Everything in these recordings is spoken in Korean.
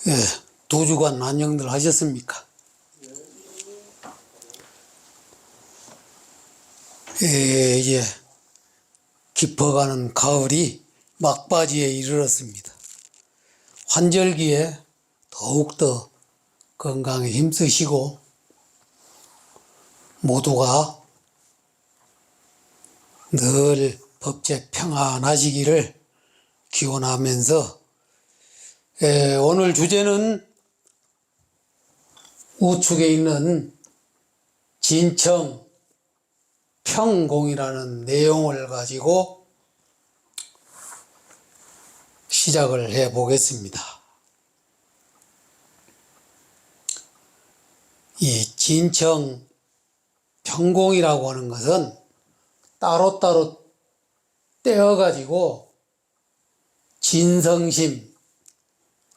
예, 두 주간 안녕들 하셨습니까? 예, 이제 깊어가는 가을이 막바지에 이르렀습니다. 환절기에 더욱더 건강에 힘쓰시고 모두가 늘 법제 평안하시기를 기원하면서 오늘 주제는 우측에 있는 진청 평공이라는 내용을 가지고 시작을 해 보겠습니다. 이 진청 평공이라고 하는 것은 따로따로 떼어가지고 진성심,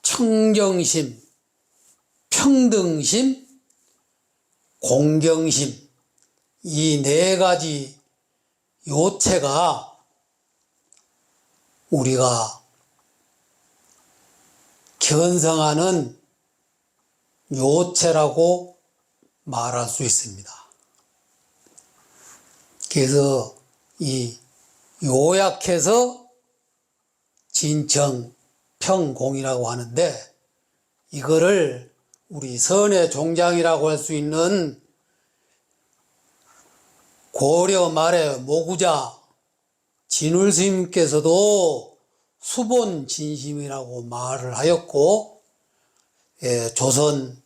청정심, 평등심, 공경심 이 네 가지 요체가 우리가 견성하는 요체라고 말할 수 있습니다. 그래서 이 요약해서 진청 평공이라고 하는데, 이거를 우리 선의 종장이라고 할 수 있는 고려 말의 모구자 진울스님께서도 수본진심이라고 말을 하였고, 조선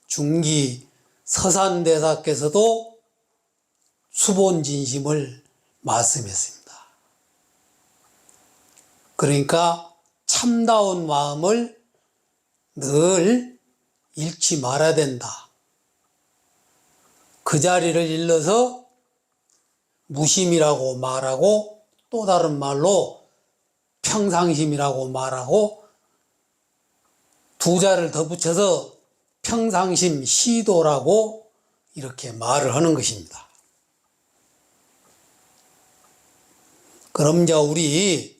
중기 서산대사께서도 수본진심을 말씀했습니다. 그러니까 참다운 마음을 늘 잃지 말아야 된다. 그 자리를 일러서 무심이라고 말하고, 또 다른 말로 평상심이라고 말하고, 두 자를 더 붙여서 평상심 시도라고 이렇게 말을 하는 것입니다. 그럼 이제 우리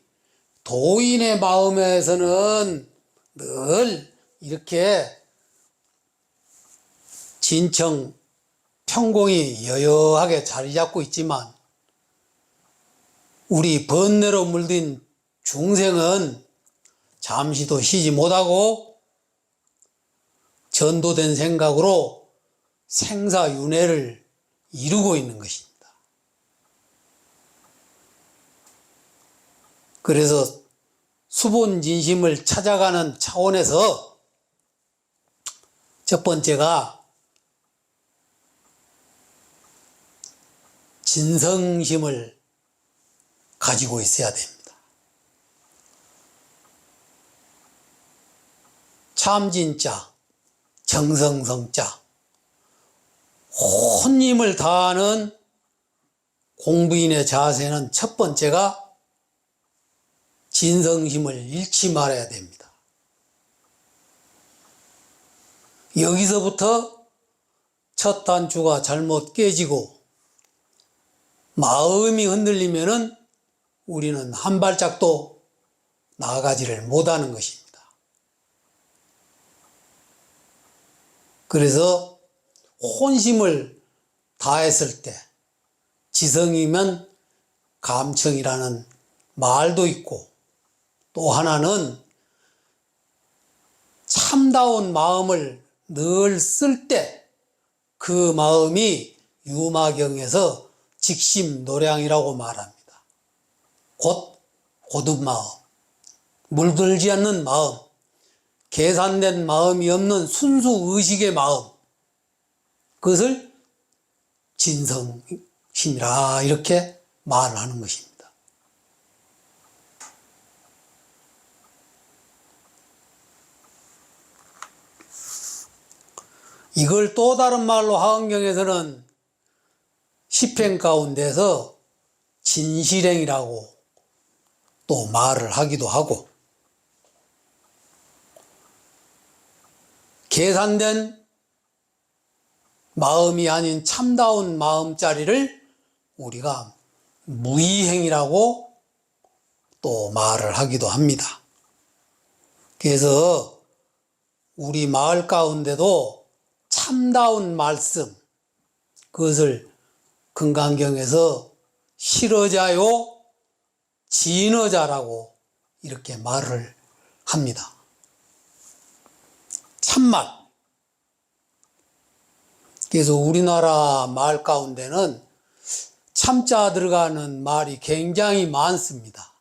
도인의 마음에서는 늘 이렇게 진청 평공이 여여하게 자리 잡고 있지만, 우리 번뇌로 물든 중생은 잠시도 쉬지 못하고 전도된 생각으로 생사윤회를 이루고 있는 것입니다. 그래서 수본진심을 찾아가는 차원에서 첫 번째가 진성심을 가지고 있어야 됩니다. 참진자, 정성성자, 온 힘을 다하는 공부인의 자세는 첫 번째가 진성심을 잃지 말아야 됩니다. 여기서부터 첫 단추가 잘못 깨지고 마음이 흔들리면은 우리는 한 발짝도 나아가지를 못하는 것입니다. 그래서 혼심을 다했을 때, 지성이면 감청이라는 말도 있고, 또 하나는 참다운 마음을 늘 쓸 때 그 마음이 유마경에서 직심노량이라고 말합니다. 곧 고든 마음, 물들지 않는 마음, 계산된 마음이 없는 순수 의식의 마음, 그것을 진성심이라 이렇게 말을 하는 것입니다. 이걸 또 다른 말로 하은경에서는 시편 가운데서 진실행이라고 또 말을 하기도 하고, 계산된 마음이 아닌 참다운 마음자리를 우리가 무의행이라고 또 말을 하기도 합니다. 그래서 우리 마을 가운데도 참다운 말씀, 그것을 금강경에서 실어자요 진어자라고 이렇게 말을 합니다. 참말. 그래서 우리나라 말 가운데는 참자 들어가는 말이 굉장히 많습니다.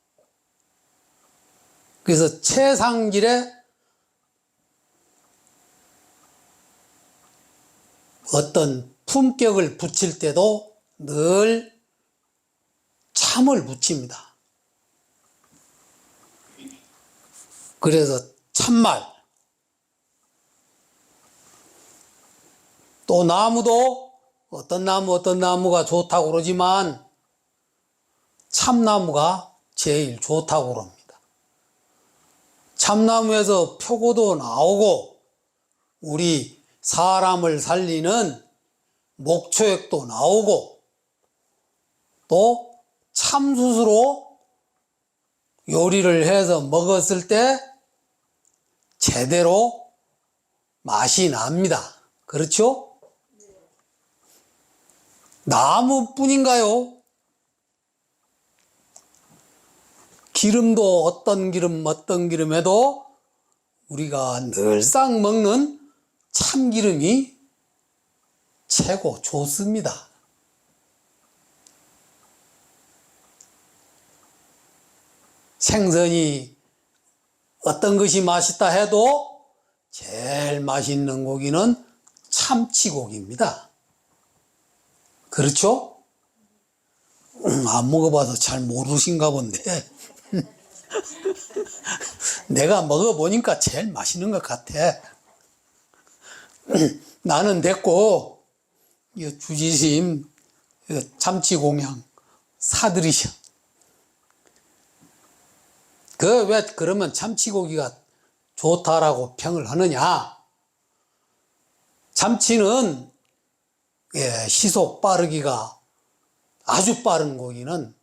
그래서 최상질에 어떤 품격을 붙일 때도 늘 참을 붙입니다. 그래서 참말. 또 나무도 어떤 나무가 좋다고 그러지만 참나무가 제일 좋다고 그럽니다. 참나무에서 표고도 나오고 우리 사람을 살리는 목초액도 나오고 또 참숯으로 요리를 해서 먹었을 때 제대로 맛이 납니다. 그렇죠? 나무뿐인가요? 기름도 어떤 기름에도 우리가 늘상 먹는 참기름이 최고 좋습니다. 생선이 어떤 것이 맛있다 해도 제일 맛있는 고기는 참치고기입니다. 그렇죠? 안 먹어봐서 잘 모르신가 본데 내가 먹어보니까 제일 맛있는 것 같아. 나는 됐고 주지심 참치공양 사들이셔. 왜 그러면 참치고기가 좋다라고 평을 하느냐? 참치는 시속 빠르기가 아주 빠른 고기는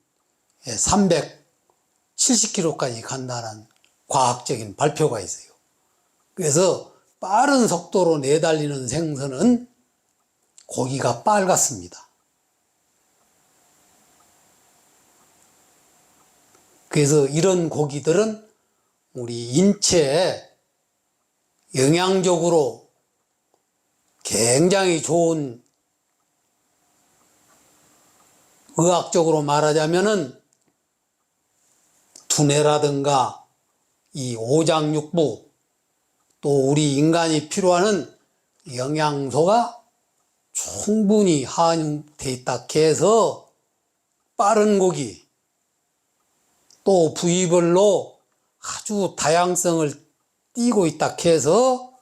370km까지 간다는 과학적인 발표가 있어요. 그래서 빠른 속도로 내달리는 생선은 고기가 빨갛습니다. 그래서 이런 고기들은 우리 인체에 영양적으로 굉장히 좋은, 의학적으로 말하자면은 두뇌라든가 이 오장육부 또 우리 인간이 필요하는 영양소가 충분히 함유되어 있다 해서 빠른 고기 또 부위별로 아주 다양성을 띠고 있다 해서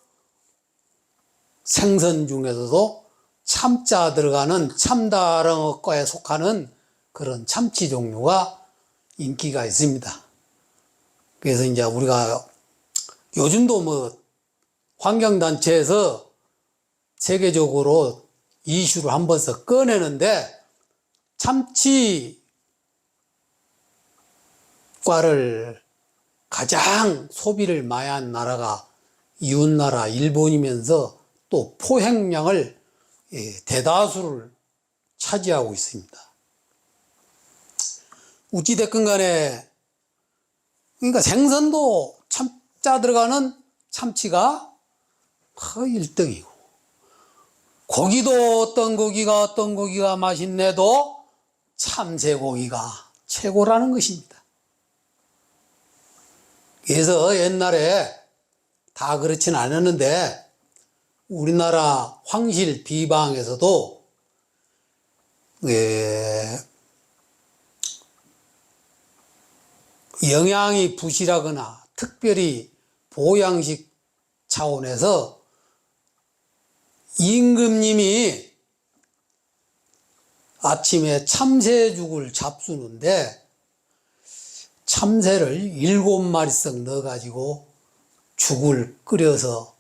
생선 중에서도 참자 들어가는 참다랑어과에 속하는 그런 참치 종류가 인기가 있습니다. 그래서 이제 우리가 요즘도 환경단체에서 세계적으로 이슈를 한 번씩 꺼내는데 참치과를 가장 소비를 많이 한 나라가 이웃나라 일본이면서 또 포획량을 대다수를 차지하고 있습니다. 어찌됐건 간에 그러니까 생선도 참자 들어가는 참치가 1등이고 고기도 어떤 고기가 맛있네도 참새고기가 최고라는 것입니다. 그래서 옛날에 다 그렇진 않았는데 우리나라 황실 비방에서도 영양이 부실하거나 특별히 보양식 차원에서 임금님이 아침에 참새죽을 잡수는데 참새를 7마리씩 넣어가지고 죽을 끓여서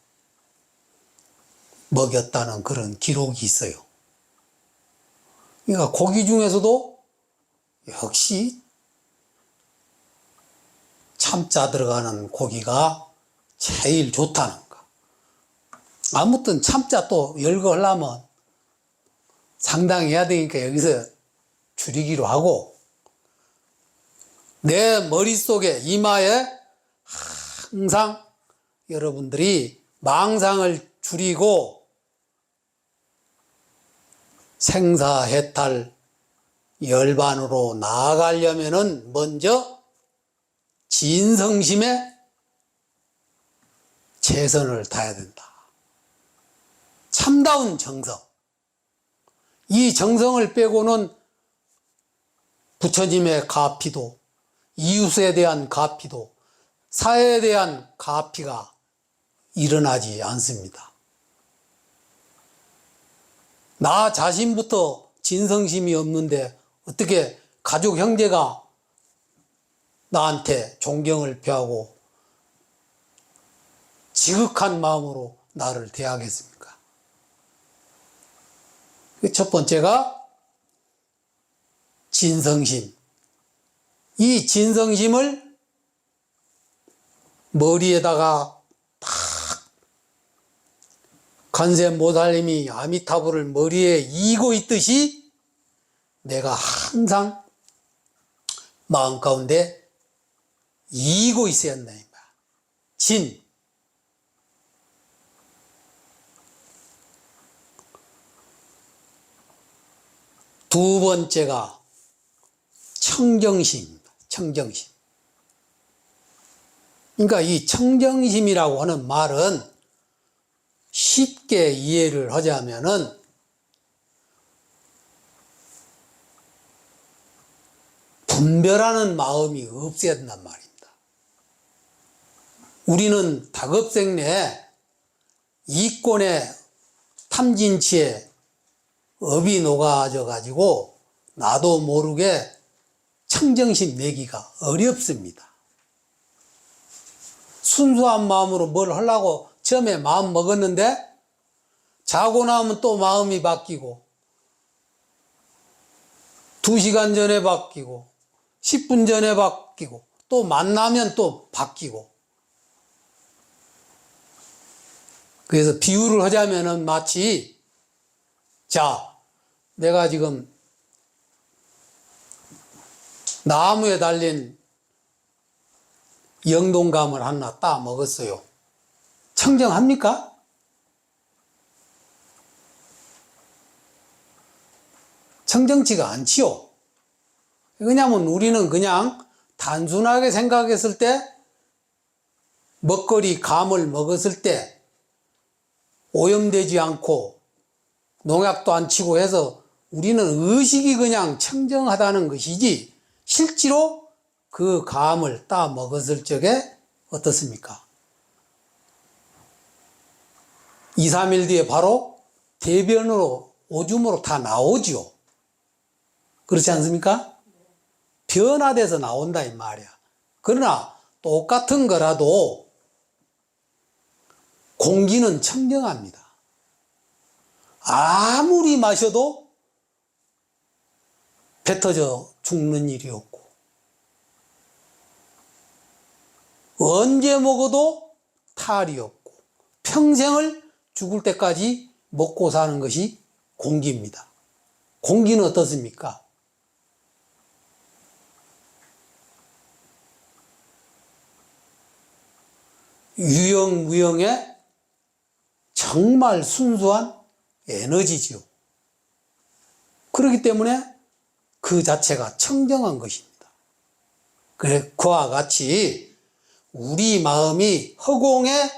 먹였다는 그런 기록이 있어요. 그러니까 고기 중에서도 역시 참자 들어가는 고기가 제일 좋다는 거. 아무튼 참자 또 열거 하려면 상당히 해야 되니까 여기서 줄이기로 하고, 내 머릿속에 이마에 항상 여러분들이 망상을 줄이고 생사해탈 열반으로 나아가려면은 먼저 진성심에 최선을 다해야 된다. 참다운 정성. 이 정성을 빼고는 부처님의 가피도, 이웃에 대한 가피도, 사회에 대한 가피가 일어나지 않습니다. 나 자신부터 진성심이 없는데 어떻게 가족 형제가 나한테 존경을 표하고 지극한 마음으로 나를 대하겠습니까? 첫 번째가 진성심. 이 진성심을 머리에다가 딱 관세음보살님이 아미타불을 머리에 이고 있듯이 내가 항상 마음 가운데 이고 있어야 한다. 진. 두 번째가 청정심입니다. 청정심. 그러니까 이 청정심이라고 하는 말은 쉽게 이해를 하자면은 분별하는 마음이 없어야 된단 말입니다. 우리는 다급생내 이권의 탐진치에 업이 녹아져 가지고 나도 모르게 청정심 내기가 어렵습니다. 순수한 마음으로 뭘 하려고 처음에 마음 먹었는데 자고 나면 또 마음이 바뀌고 2시간 전에 바뀌고 10분 전에 바뀌고 또 만나면 또 바뀌고. 그래서 비유를 하자면은 마치, 자, 내가 지금 나무에 달린 영동감을 하나 따 먹었어요. 청정합니까? 청정치가 않지요. 왜냐하면 우리는 그냥 단순하게 생각했을 때 먹거리 감을 먹었을 때 오염되지 않고 농약도 안 치고 해서 우리는 의식이 그냥 청정하다는 것이지 실제로 그 감을 따 먹었을 적에 어떻습니까? 2, 3일 뒤에 바로 대변으로 오줌으로 다 나오지요. 그렇지 않습니까? 변화돼서 나온다 이 말이야. 그러나 똑같은 거라도 공기는 청정합니다. 아무리 마셔도 뱉어져 죽는 일이 없고 언제 먹어도 탈이 없고 평생을 죽을 때까지 먹고 사는 것이 공기입니다. 공기는 어떻습니까? 유영무영의 정말 순수한 에너지지요. 그렇기 때문에 그 자체가 청정한 것입니다. 그와 같이 우리 마음이 허공의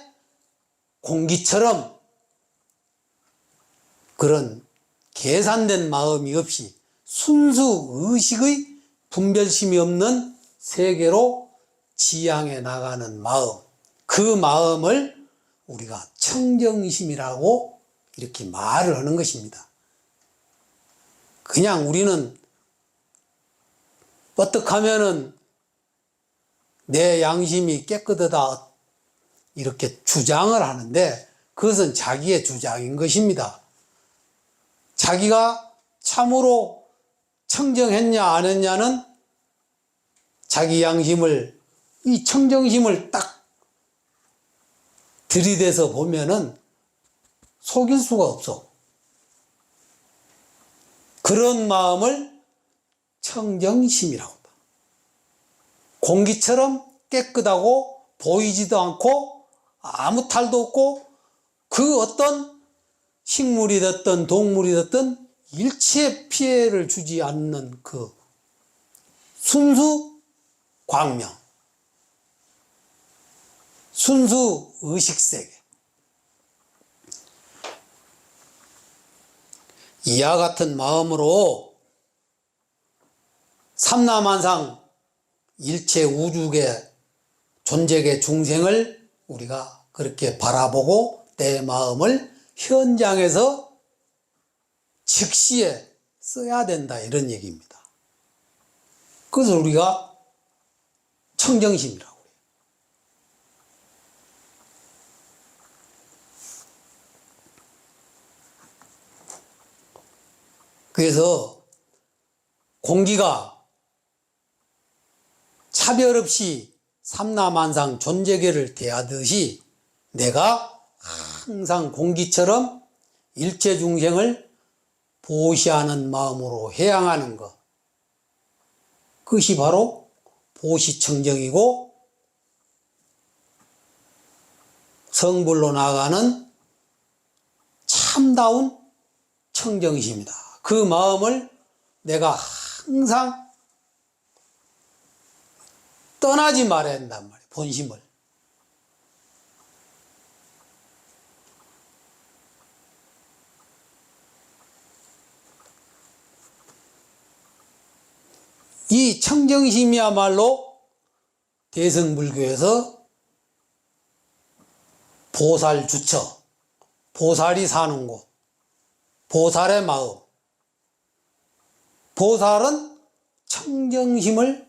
공기처럼 그런 계산된 마음이 없이 순수 의식의 분별심이 없는 세계로 지향해 나가는 마음, 그 마음을 우리가 청정심이라고 이렇게 말을 하는 것입니다. 그냥 우리는 어떻게 하면은 내 양심이 깨끗하다 이렇게 주장을 하는데 그것은 자기의 주장인 것입니다. 자기가 참으로 청정했냐 안 했냐는 자기 양심을, 이 청정심을 딱 들이대서 보면은 속일 수가 없어. 그런 마음을 청정심이라고 한다. 공기처럼 깨끗하고 보이지도 않고 아무 탈도 없고 그 어떤 식물이 됐든 동물이 됐든 일체 피해를 주지 않는 그 순수 광명, 순수 의식세계. 이와 같은 마음으로 삼라만상 일체 우주계 존재계 중생을 우리가 그렇게 바라보고 내 마음을 현장에서 즉시에 써야 된다, 이런 얘기입니다. 그래서 우리가 청정심이라고 해요. 그래서 공기가 차별 없이 삼라만상 존재계를 대하듯이 내가 항상 공기처럼 일체 중생을 보시하는 마음으로 해양하는 것, 그것이 바로 보시청정이고 성불로 나아가는 참다운 청정심이다. 그 마음을 내가 항상 떠나지 말아야 한단 말이에요. 본심을. 이 청정심이야말로 대승불교에서 보살 주처, 보살이 사는 곳, 보살의 마음. 보살은 청정심을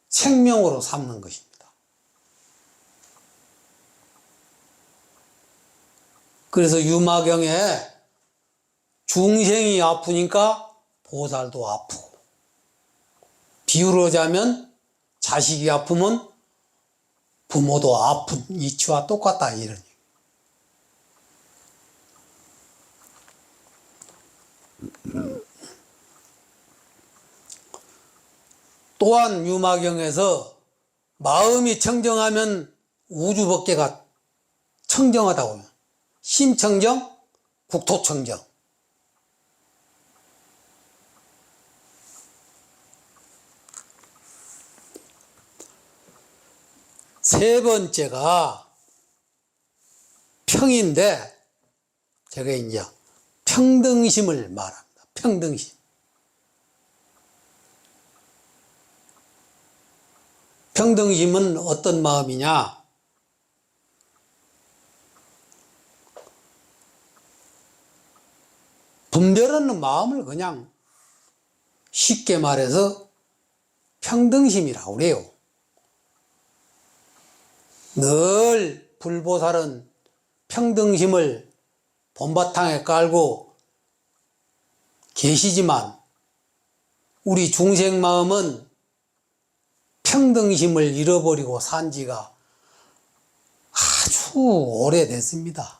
생명으로 삼는 것입니다. 그래서 유마경에 중생이 아프니까 보살도 아프고, 비유로 하자면 자식이 아프면 부모도 아픈 이치와 똑같다, 이런 얘기. 또한 유마경에서 마음이 청정하면 우주법계가 청정하다고 해요. 심청정, 국토청정. 세 번째가 평인데, 제가 이제 평등심을 말합니다. 평등심. 평등심은 어떤 마음이냐? 분별하는 마음을 그냥 쉽게 말해서 평등심이라고 그래요. 늘 불보살은 평등심을 본바탕에 깔고 계시지만 우리 중생 마음은 평등심을 잃어버리고 산 지가 아주 오래됐습니다.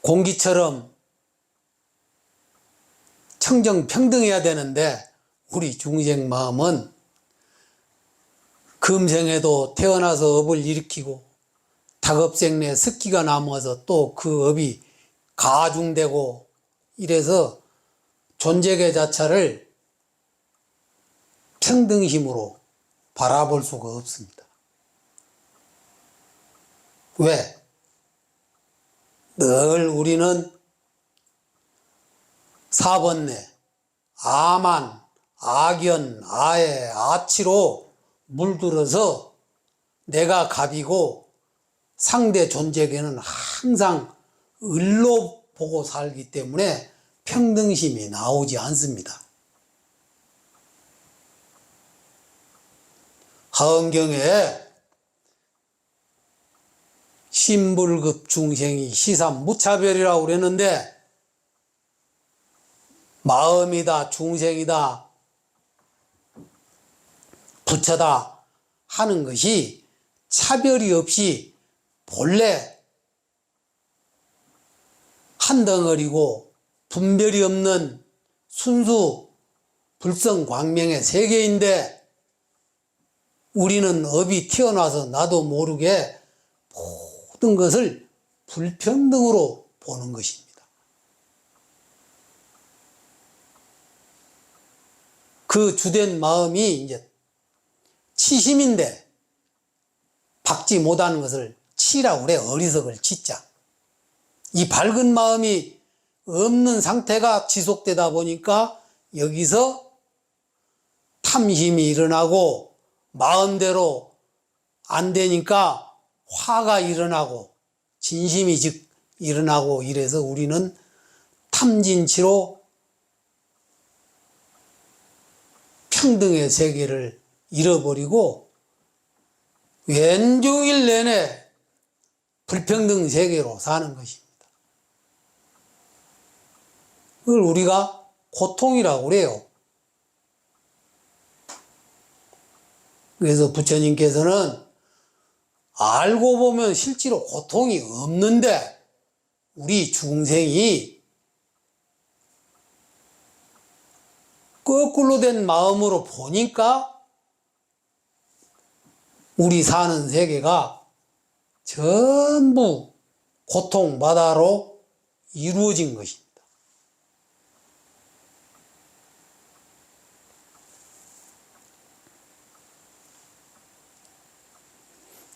공기처럼 청정 평등해야 되는데 우리 중생 마음은 금생에도 태어나서 업을 일으키고 닭업생내 습기가 남아서 또 그 업이 가중되고 이래서 존재계 자체를 평등심으로 바라볼 수가 없습니다. 왜? 늘 우리는 사번뇌, 아만, 악연, 아해, 아치로 물들어서 내가 갑이고 상대 존재계는 항상 을로 보고 살기 때문에 평등심이 나오지 않습니다. 하은경에 신불급 중생이 시삼 무차별이라고 그랬는데 마음이다, 중생이다, 부처다, 하는 것이 차별이 없이 본래 한 덩어리고 분별이 없는 순수 불성광명의 세계인데, 우리는 업이 튀어나와서 나도 모르게 모든 것을 불평등으로 보는 것입니다. 그 주된 마음이 이제 치심인데, 박지 못하는 것을 치라고 그래. 어리석을 치자. 이 밝은 마음이 없는 상태가 지속되다 보니까 여기서 탐심이 일어나고, 마음대로 안 되니까 화가 일어나고, 진심이 즉 일어나고, 이래서 우리는 탐진치로 평등의 세계를 잃어버리고 왼종일 내내 불평등 세계로 사는 것입니다. 그걸 우리가 고통이라고 그래요. 그래서 부처님께서는 알고 보면 실제로 고통이 없는데, 우리 중생이 거꾸로 된 마음으로 보니까 우리 사는 세계가 전부 고통 바다로 이루어진 것입니다.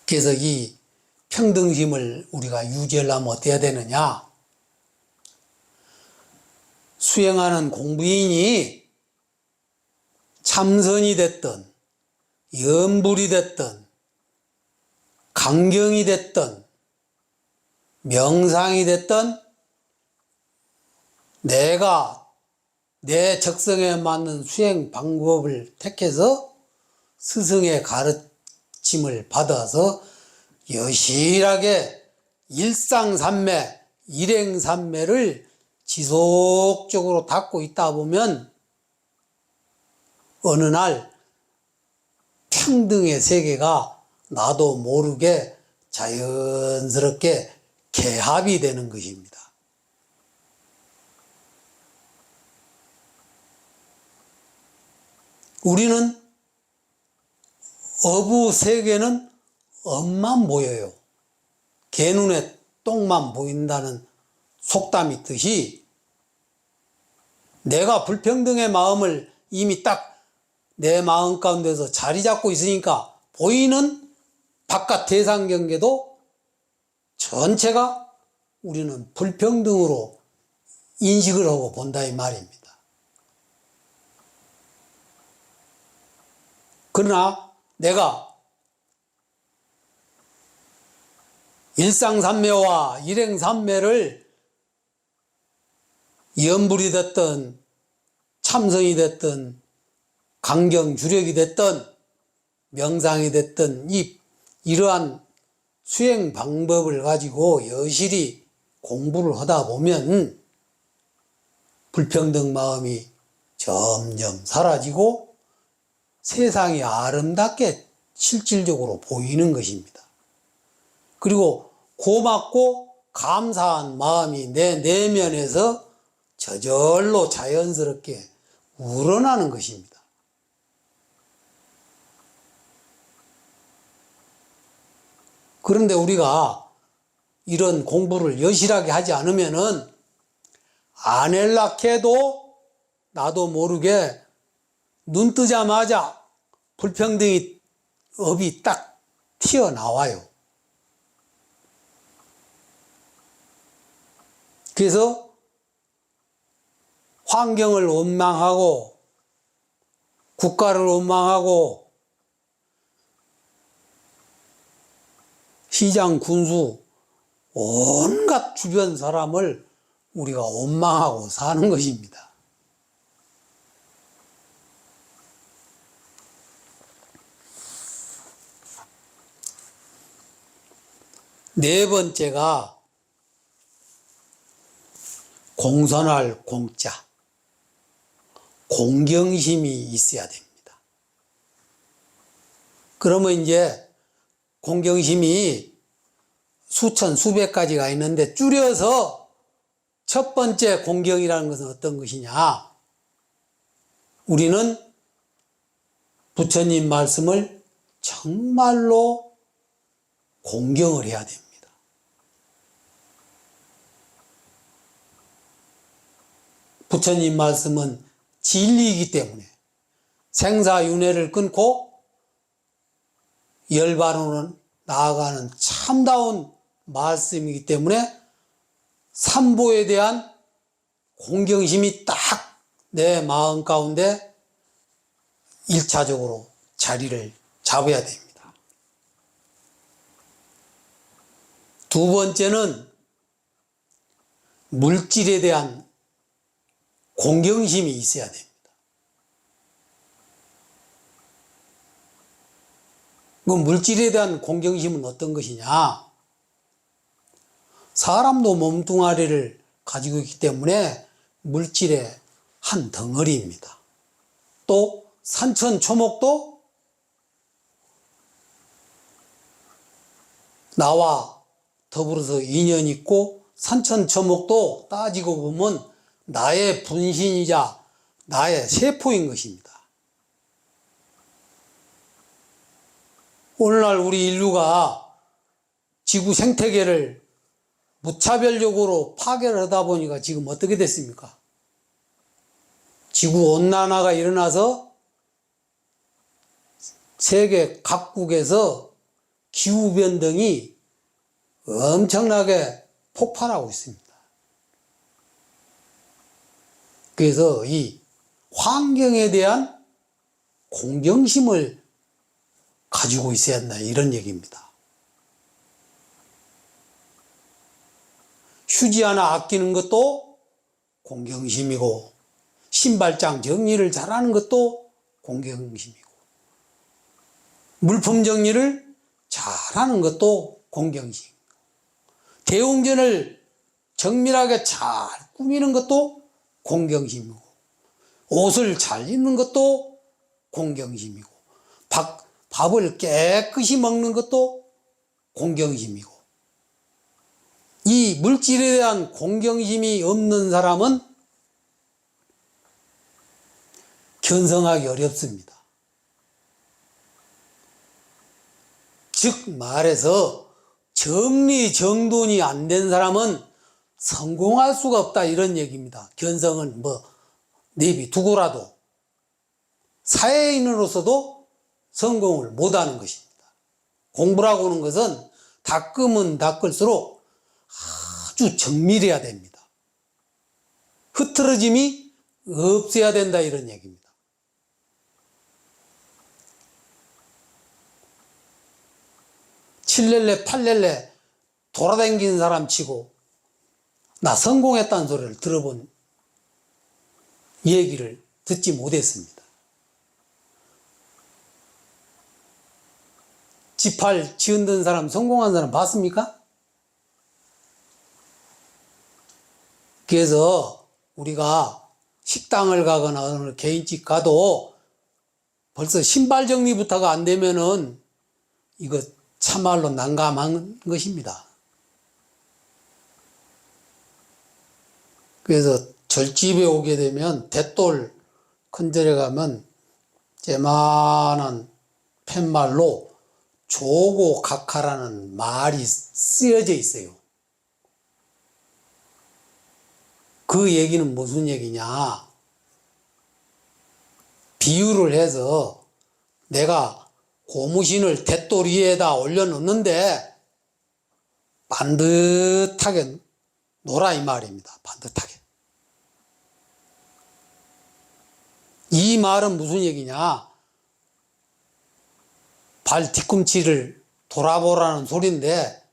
그래서 이 평등심을 우리가 유지하려면 어떻게 해야 되느냐? 수행하는 공부인이 참선이 됐든 염불이 됐든 강경이 됐든 명상이 됐든, 내가 내 적성에 맞는 수행 방법을 택해서 스승의 가르침을 받아서 여실하게 일상삼매, 일행삼매를 지속적으로 닦고 있다 보면 어느 날 평등의 세계가 나도 모르게 자연스럽게 개합이 되는 것입니다. 우리는 어부 세계는 업만 보여요. 개 눈에 똥만 보인다는 속담이 있듯이, 내가 불평등의 마음을 이미 딱 내 마음 가운데서 자리 잡고 있으니까 보이는 바깥 대상 경계도 전체가 우리는 불평등으로 인식을 하고 본다 이 말입니다. 그러나 내가 일상삼매와 일행삼매를 염불이 됐든 참선이 됐든 강경 주력이 됐든 명상이 됐든 이러한 수행 방법을 가지고 여실히 공부를 하다 보면 불평등 마음이 점점 사라지고 세상이 아름답게 실질적으로 보이는 것입니다. 그리고 고맙고 감사한 마음이 내 내면에서 저절로 자연스럽게 우러나는 것입니다. 그런데 우리가 이런 공부를 여실하게 하지 않으면은 안 해도 나도 모르게 눈 뜨자마자 불평등이 업이 딱 튀어나와요. 그래서 환경을 원망하고 국가를 원망하고 시장, 군수, 온갖 주변 사람을 우리가 원망하고 사는 것입니다. 네 번째가 공손할 공자, 공경심이 있어야 됩니다. 그러면 이제 공경심이 수천, 수백 가지가 있는데 줄여서 첫 번째 공경이라는 것은 어떤 것이냐? 우리는 부처님 말씀을 정말로 공경을 해야 됩니다. 부처님 말씀은 진리이기 때문에 생사윤회를 끊고 열반으로 나아가는 참다운 말씀이기 때문에 삼보에 대한 공경심이 딱 내 마음 가운데 1차적으로 자리를 잡아야 됩니다. 두 번째는 물질에 대한 공경심이 있어야 됩니다. 그 물질에 대한 공경심은 어떤 것이냐? 사람도 몸뚱아리를 가지고 있기 때문에 물질의 한 덩어리입니다. 또 산천초목도 나와 더불어서 인연이 있고 산천초목도 따지고 보면 나의 분신이자 나의 세포인 것입니다. 오늘날 우리 인류가 지구 생태계를 무차별적으로 파괴를 하다 보니까 지금 어떻게 됐습니까? 지구온난화가 일어나서 세계 각국에서 기후변동이 엄청나게 폭발하고 있습니다. 그래서 이 환경에 대한 공경심을 가지고 있어야 한다, 이런 얘기입니다. 휴지 하나 아끼는 것도 공경심이고, 신발장 정리를 잘하는 것도 공경심이고, 물품 정리를 잘하는 것도 공경심이고, 대웅전을 정밀하게 잘 꾸미는 것도 공경심이고, 옷을 잘 입는 것도 공경심이고, 밥을 깨끗이 먹는 것도 공경심이고, 이 물질에 대한 공경심이 없는 사람은 견성하기 어렵습니다. 즉 말해서 정리정돈이 안 된 사람은 성공할 수가 없다, 이런 얘기입니다. 견성은 내비두고라도 사회인으로서도 성공을 못하는 것입니다. 공부라고 하는 것은 닦으면 닦을수록 아주 정밀해야 됩니다. 흐트러짐이 없어야 된다, 이런 얘기입니다. 칠렐레 팔렐레 돌아다니는 사람 치고 나 성공했다는 소리를 들어본 얘기를 듣지 못했습니다. 지팔 지은던 사람, 성공한 사람 봤습니까? 그래서 우리가 식당을 가거나 어느 개인집 가도 벌써 신발 정리부터가 안 되면은 이거 참말로 난감한 것입니다. 그래서 절집에 오게 되면 대돌 큰 절에 가면 제만한 팻말로 조고각하라는 말이 쓰여져 있어요. 그 얘기는 무슨 얘기냐? 비유를 해서 내가 고무신을 대돌 위에다 올려놓는데 반듯하게 놓으라, 이 말입니다. 반듯하게. 이 말은 무슨 얘기냐? 발 뒤꿈치를 돌아보라는 소리인데,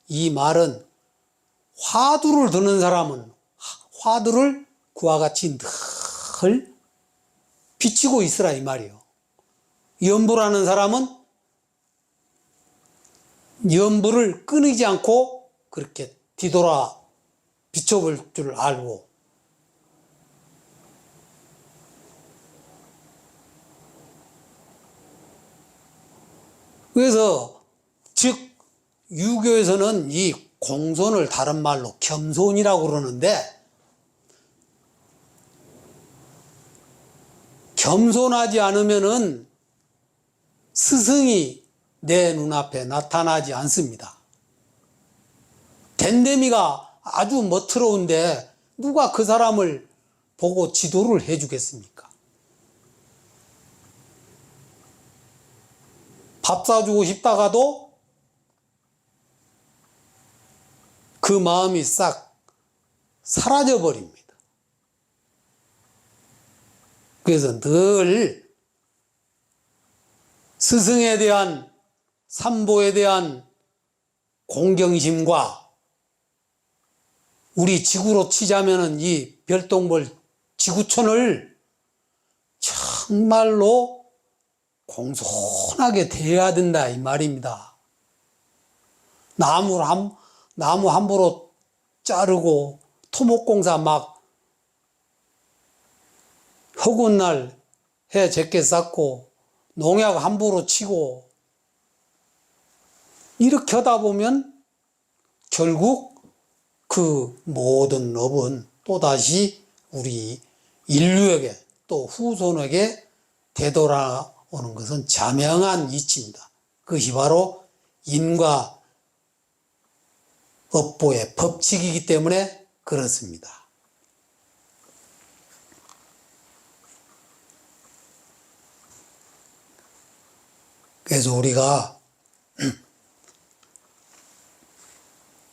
이 말은 화두를 드는 사람은 화두를 그와 같이 늘 비치고 있으라, 이 말이요. 연부라는 사람은 연부를 끊이지 않고 그렇게 뒤돌아 비춰볼 줄 알고, 그래서 즉 유교에서는 이 공손을 다른 말로 겸손이라고 그러는데, 겸손하지 않으면은 스승이 내 눈앞에 나타나지 않습니다. 댄데미가 아주 멋스러운데 누가 그 사람을 보고 지도를 해주겠습니까? 밥 사주고 싶다가도 그 마음이 싹 사라져 버립니다. 그래서 늘 스승에 대한, 삼보에 대한 공경심과, 우리 지구로 치자면은 이 별똥별 지구촌을 정말로 공손하게 대해야 된다 이 말입니다. 나무 함부로 자르고 토목공사 막 허군 날 해 제게 쌓고 농약 함부로 치고 이렇게 하다 보면 결국 그 모든 업은 또다시 우리 인류에게 또 후손에게 되돌아오는 것은 자명한 이치입니다. 그것이 바로 인과 업보의 법칙이기 때문에 그렇습니다. 그래서 우리가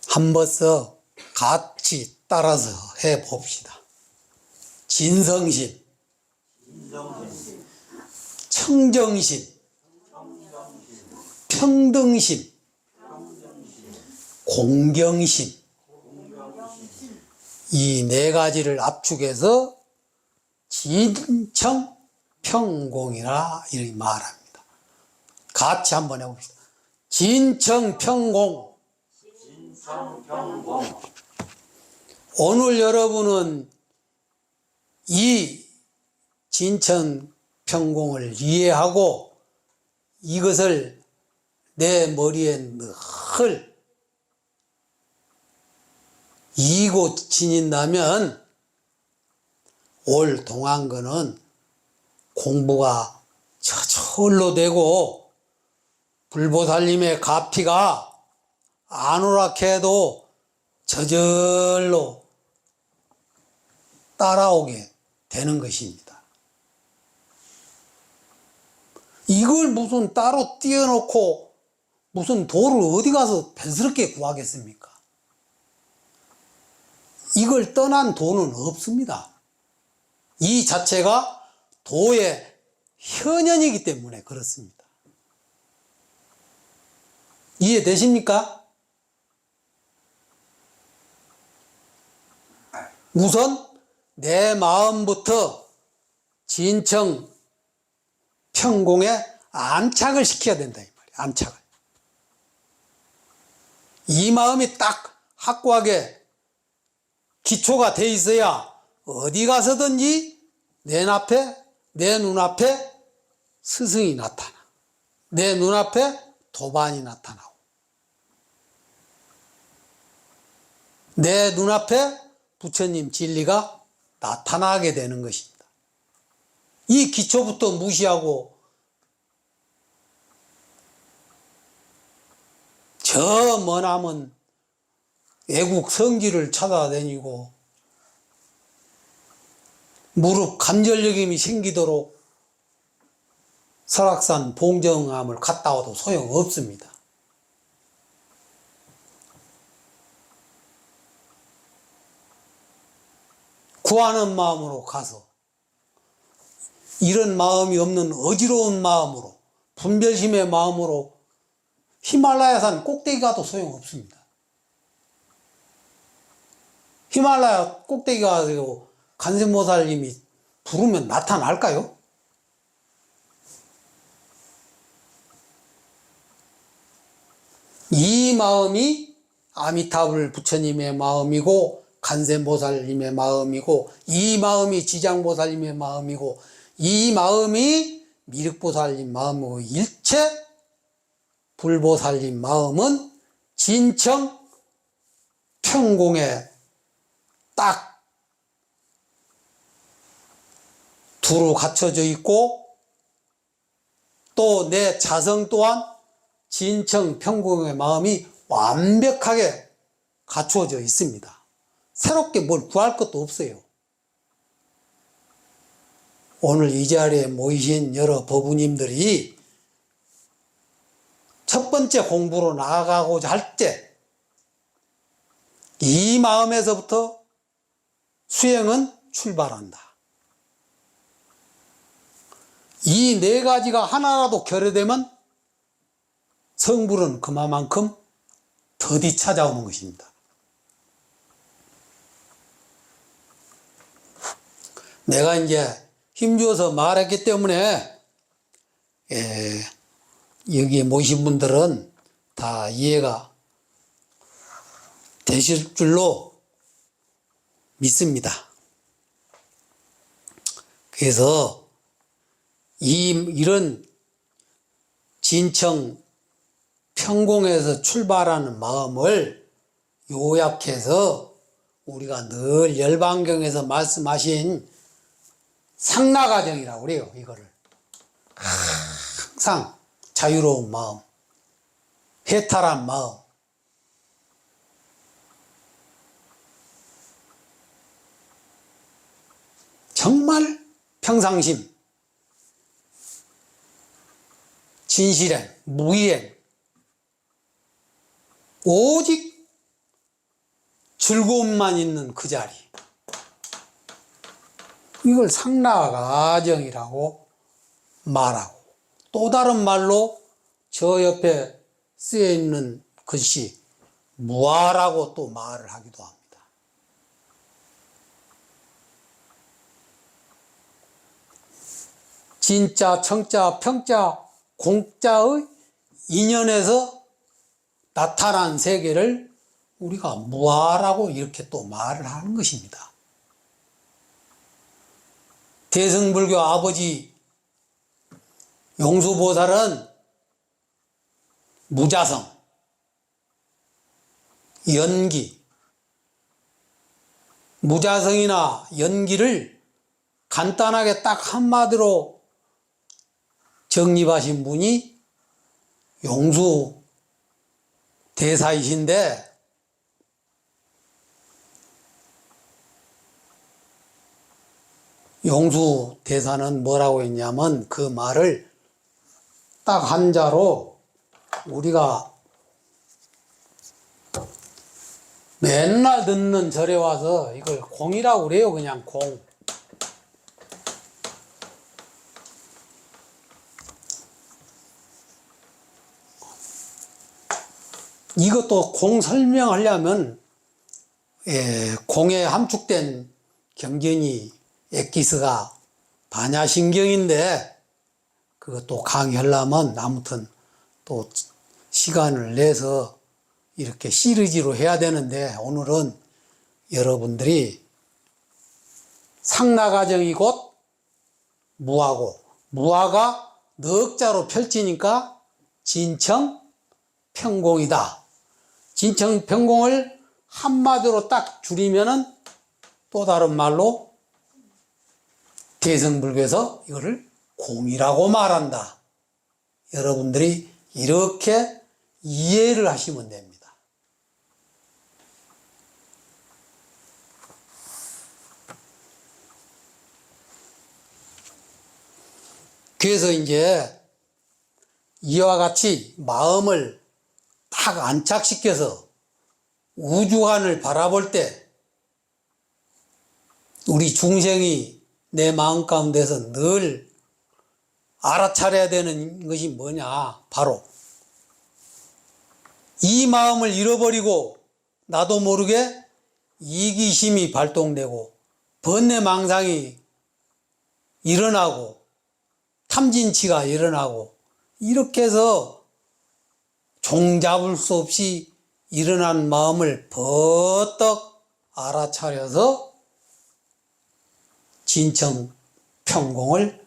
한 번서 같이 따라서 해봅시다. 진성심, 청정심, 평등심, 공경심, 이 네 가지를 압축해서 진청평공이라 이렇게 말합니다. 같이 한번 해봅시다. 진청평공. 오늘 여러분은 이 진청평공을 이해하고 이것을 내 머리에 늘 이고 지닌다면 올 동안거는 공부가 저절로 되고 불보살님의 가피가 안 오락해도 저절로 따라오게 되는 것입니다. 이걸 무슨 따로 띄워놓고 무슨 도를 어디 가서 벤스럽게 구하겠습니까? 이걸 떠난 도는 없습니다. 이 자체가 도의 현현이기 때문에 그렇습니다. 이해되십니까? 우선 내 마음부터 진청 평공에 안착을 시켜야 된다 이 말이에요. 안착을. 이 마음이 딱 확고하게 기초가 돼 있어야 어디 가서든지 내 눈앞에 스승이 나타나. 내 눈앞에 도반이 나타나고. 내 눈앞에 부처님 진리가 나타나게 되는 것입니다. 이 기초부터 무시하고 저 머나먼 외국 성지를 찾아다니고 무릎 관절염이 생기도록 설악산 봉정암을 갔다 와도 소용없습니다. 구하는 마음으로 가서 이런 마음이 없는 어지러운 마음으로 분별심의 마음으로 히말라야산 꼭대기 가도 소용없습니다. 히말라야 꼭대기 가서 관세음보살님이 부르면 나타날까요? 이 마음이 아미타불 부처님의 마음이고 관세음보살님의 마음이고 이 마음이 지장보살님의 마음이고 이 마음이 미륵보살님 마음이고 일체 불보살님 마음은 진청 평공에 딱 두루 갖춰져 있고, 또 내 자성 또한 진청 평공의 마음이 완벽하게 갖추어져 있습니다. 새롭게 뭘 구할 것도 없어요. 오늘 이 자리에 모이신 여러 법우님들이 첫 번째 공부로 나아가고자 할 때 이 마음에서부터 수행은 출발한다. 이 네 가지가 하나라도 결여되면 성불은 그만큼 더디 찾아오는 것입니다. 내가 이제 힘주어서 말했기 때문에 여기에 모신 분들은 다 이해가 되실 줄로 믿습니다. 그래서 이런 진청 평공에서 출발하는 마음을 요약해서 우리가 늘 열반경에서 말씀하신 상나가정이라고 그래요. 이거를 항상 자유로운 마음, 해탈한 마음, 정말 평상심, 진실행, 무의행, 오직 즐거움만 있는 그 자리, 이걸 상나가정이라고 말하고, 또 다른 말로 저 옆에 쓰여 있는 것이 무아라고 또 말을 하기도 합니다. 진자, 청자, 평자, 공자의 인연에서 나타난 세계를 우리가 무아라고 이렇게 또 말을 하는 것입니다. 대승불교 아버지 용수보살은 무자성, 연기, 무자성이나 연기를 간단하게 딱 한마디로 정립하신 분이 용수 대사이신데, 용수 대사는 뭐라고 했냐면 그 말을 딱 한자로 우리가 맨날 듣는 절에 와서 이걸 공이라고 그래요. 그냥 공. 이것도 공 설명하려면 공에 함축된 경전이 엑기스가 반야신경인데, 그것도 강의하려면 아무튼 또 시간을 내서 이렇게 시리즈로 해야 되는데, 오늘은 여러분들이 상나가정이 곧 무아고, 무아가 넉자로 펼치니까 진청평공이다. 진청평공을 한마디로 딱 줄이면은 또 다른 말로 대승불교에서 이거를 공이라고 말한다. 여러분들이 이렇게 이해를 하시면 됩니다. 그래서 이제 이와 같이 마음을 딱 안착시켜서 우주관을 바라볼 때 우리 중생이 내 마음 가운데서 늘 알아차려야 되는 것이 뭐냐, 바로 이 마음을 잃어버리고 나도 모르게 이기심이 발동되고 번뇌망상이 일어나고 탐진치가 일어나고, 이렇게 해서 종잡을 수 없이 일어난 마음을 버떡 알아차려서 진청평공을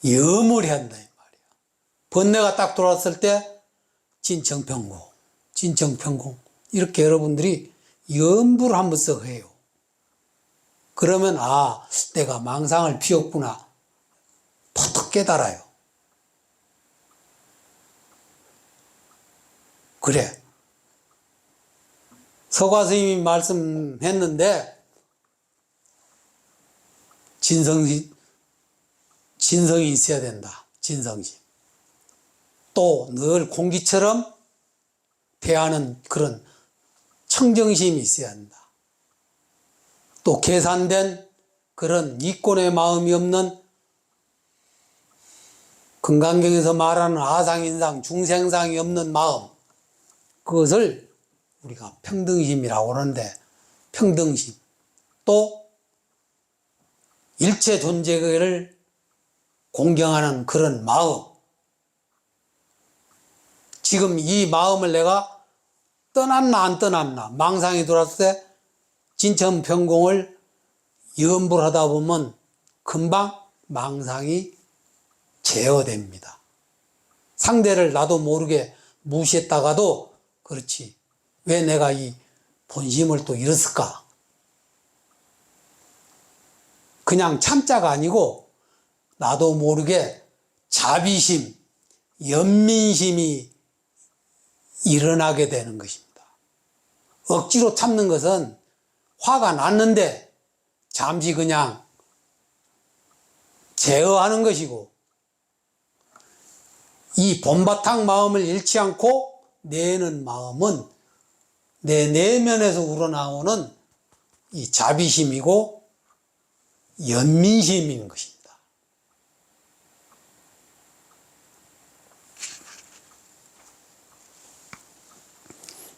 염을 해야 한다 이 말이야. 번뇌가 딱 들어왔을 때 진청평공, 진청평공 이렇게 여러분들이 염불을 한번 써 해요. 그러면 아, 내가 망상을 피웠구나 퍼뜩 깨달아요. 그래. 서가 스님이 말씀했는데 진성이 있어야 된다. 진성심. 또 늘 공기처럼 대하는 그런 청정심이 있어야 한다. 또 계산된 그런 이권의 마음이 없는 금강경에서 말하는 아상인상, 중생상이 없는 마음, 그것을 우리가 평등심이라고 하는데, 평등심. 또 일체 존재를 공경하는 그런 마음. 지금 이 마음을 내가 떠났나 안 떠났나 망상이 들어왔을 때 진천평공을 염불하다 보면 금방 망상이 제어됩니다. 상대를 나도 모르게 무시했다가도 그렇지, 왜 내가 이 본심을 또 잃었을까? 그냥 참자가 아니고 나도 모르게 자비심, 연민심이 일어나게 되는 것입니다. 억지로 참는 것은 화가 났는데 잠시 그냥 제어하는 것이고, 이 본바탕 마음을 잃지 않고 내는 마음은 내 내면에서 우러나오는 이 자비심이고 연민심인 것입니다.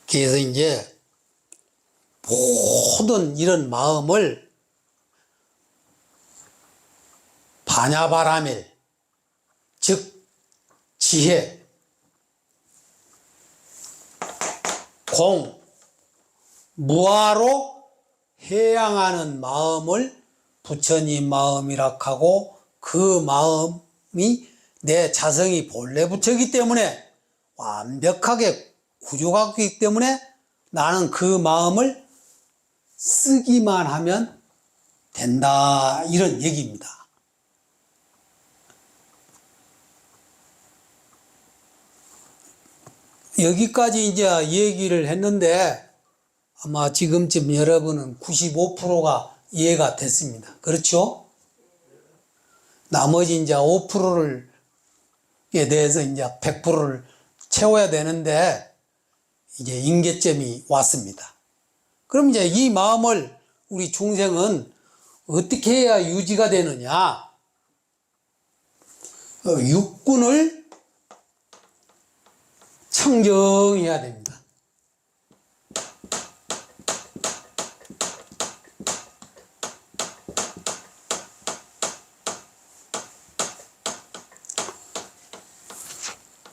그래서 이제 모든 이런 마음을 반야바라밀, 즉 지혜, 공, 무아로 해양하는 마음을 부처님 마음이라 하고, 그 마음이 내 자성이 본래 부처이기 때문에 완벽하게 구조가 있기 때문에 나는 그 마음을 쓰기만 하면 된다, 이런 얘기입니다. 여기까지 이제 얘기를 했는데 아마 지금쯤 여러분은 95%가 이해가 됐습니다. 그렇죠? 나머지 이제 5%에 대해서 이제 100%를 채워야 되는데 이제 임계점이 왔습니다. 그럼 이제 이 마음을 우리 중생은 어떻게 해야 유지가 되느냐? 육군을 청정해야 됩니다.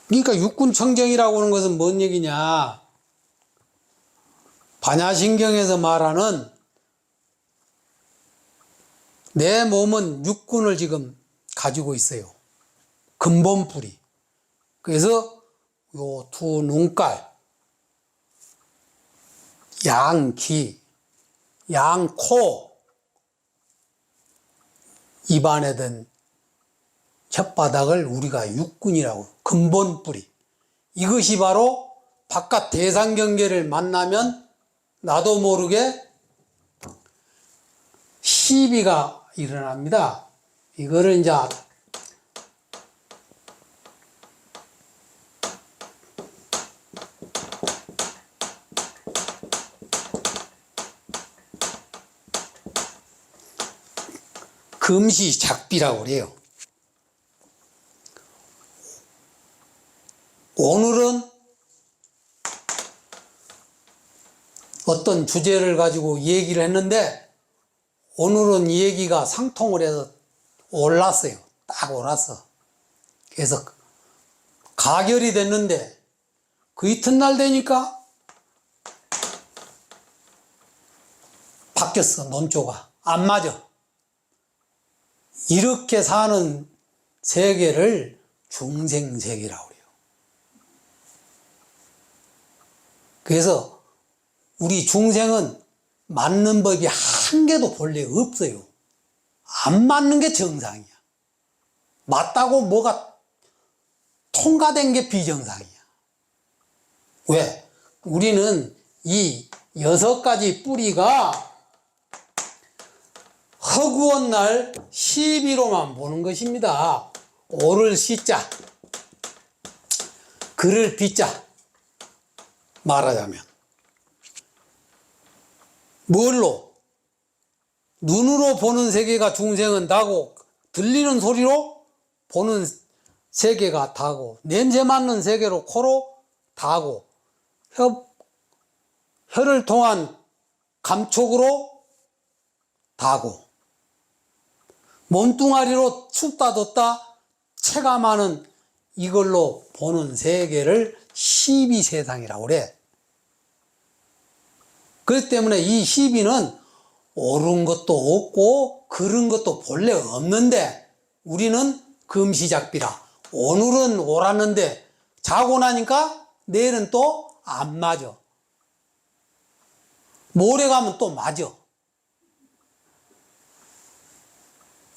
그러니까 육군 청정이라고 하는 것은 뭔 얘기냐? 반야신경에서 말하는 내 몸은 육군을 지금 가지고 있어요. 근본뿌리. 그래서 요 두 눈깔, 양귀, 양코, 입안에 든 혓바닥을 우리가 육군이라고, 근본뿌리. 이것이 바로 바깥 대상경계를 만나면 나도 모르게 시비가 일어납니다. 이거를 이제 금시작비라고 그래요. 오늘은 어떤 주제를 가지고 얘기를 했는데 오늘은 이 얘기가 상통을 해서 올랐어요. 딱 올랐어. 그래서 가결이 됐는데 그 이튿날 되니까 바뀌었어. 논조가 안 맞아. 이렇게 사는 세계를 중생세계라고 그래요. 그래서 우리 중생은 맞는 법이 한 개도 본래 없어요. 안 맞는 게 정상이야. 맞다고 뭐가 통과된 게 비정상이야. 왜? 우리는 이 6가지 뿌리가 허구한 날 시비로만 보는 것입니다. 오를 시자, 글을 비자. 말하자면 뭘로? 눈으로 보는 세계가 중생은 다고, 들리는 소리로 보는 세계가 다고, 냄새 맡는 세계로 코로 다고, 혀를 통한 감촉으로 다고, 몸뚱아리로 춥다 덥다 체감하는 이걸로 보는 세계를 시비세상이라고 그래. 그렇기 때문에 이 시비는 옳은 것도 없고 그른 것도 본래 없는데, 우리는 금시작비라 오늘은 옳았는데 자고 나니까 내일은 또 안 맞아. 모레 가면 또 맞아.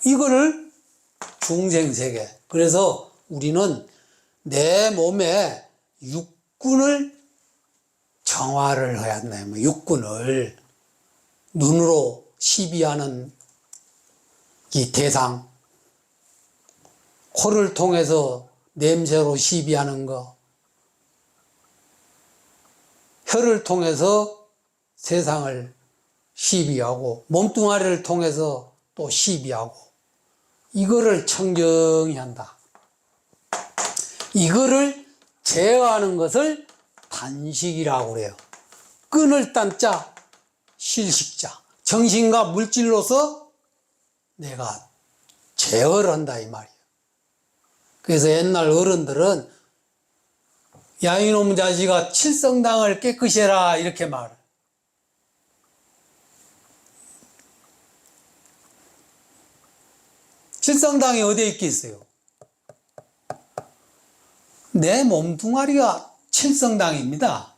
이거를 중생세계. 그래서 우리는 내 몸에 육군을 정화를 해야 한다. 육군을 눈으로 시비하는 이 대상, 코를 통해서 냄새로 시비하는 거, 혀를 통해서 세상을 시비하고, 몸뚱아리를 통해서 또 시비하고, 이거를 청정히 한다. 이거를 제어하는 것을 단식이라고 그래요. 끈을 딴자, 실식자. 정신과 물질로서 내가 제어를 한다 이 말이에요. 그래서 옛날 어른들은 야 이놈 자식아 칠성당을 깨끗이 해라 이렇게 말해. 칠성당이 어디에 있겠어요? 내 몸뚱아리가 칠성당입니다.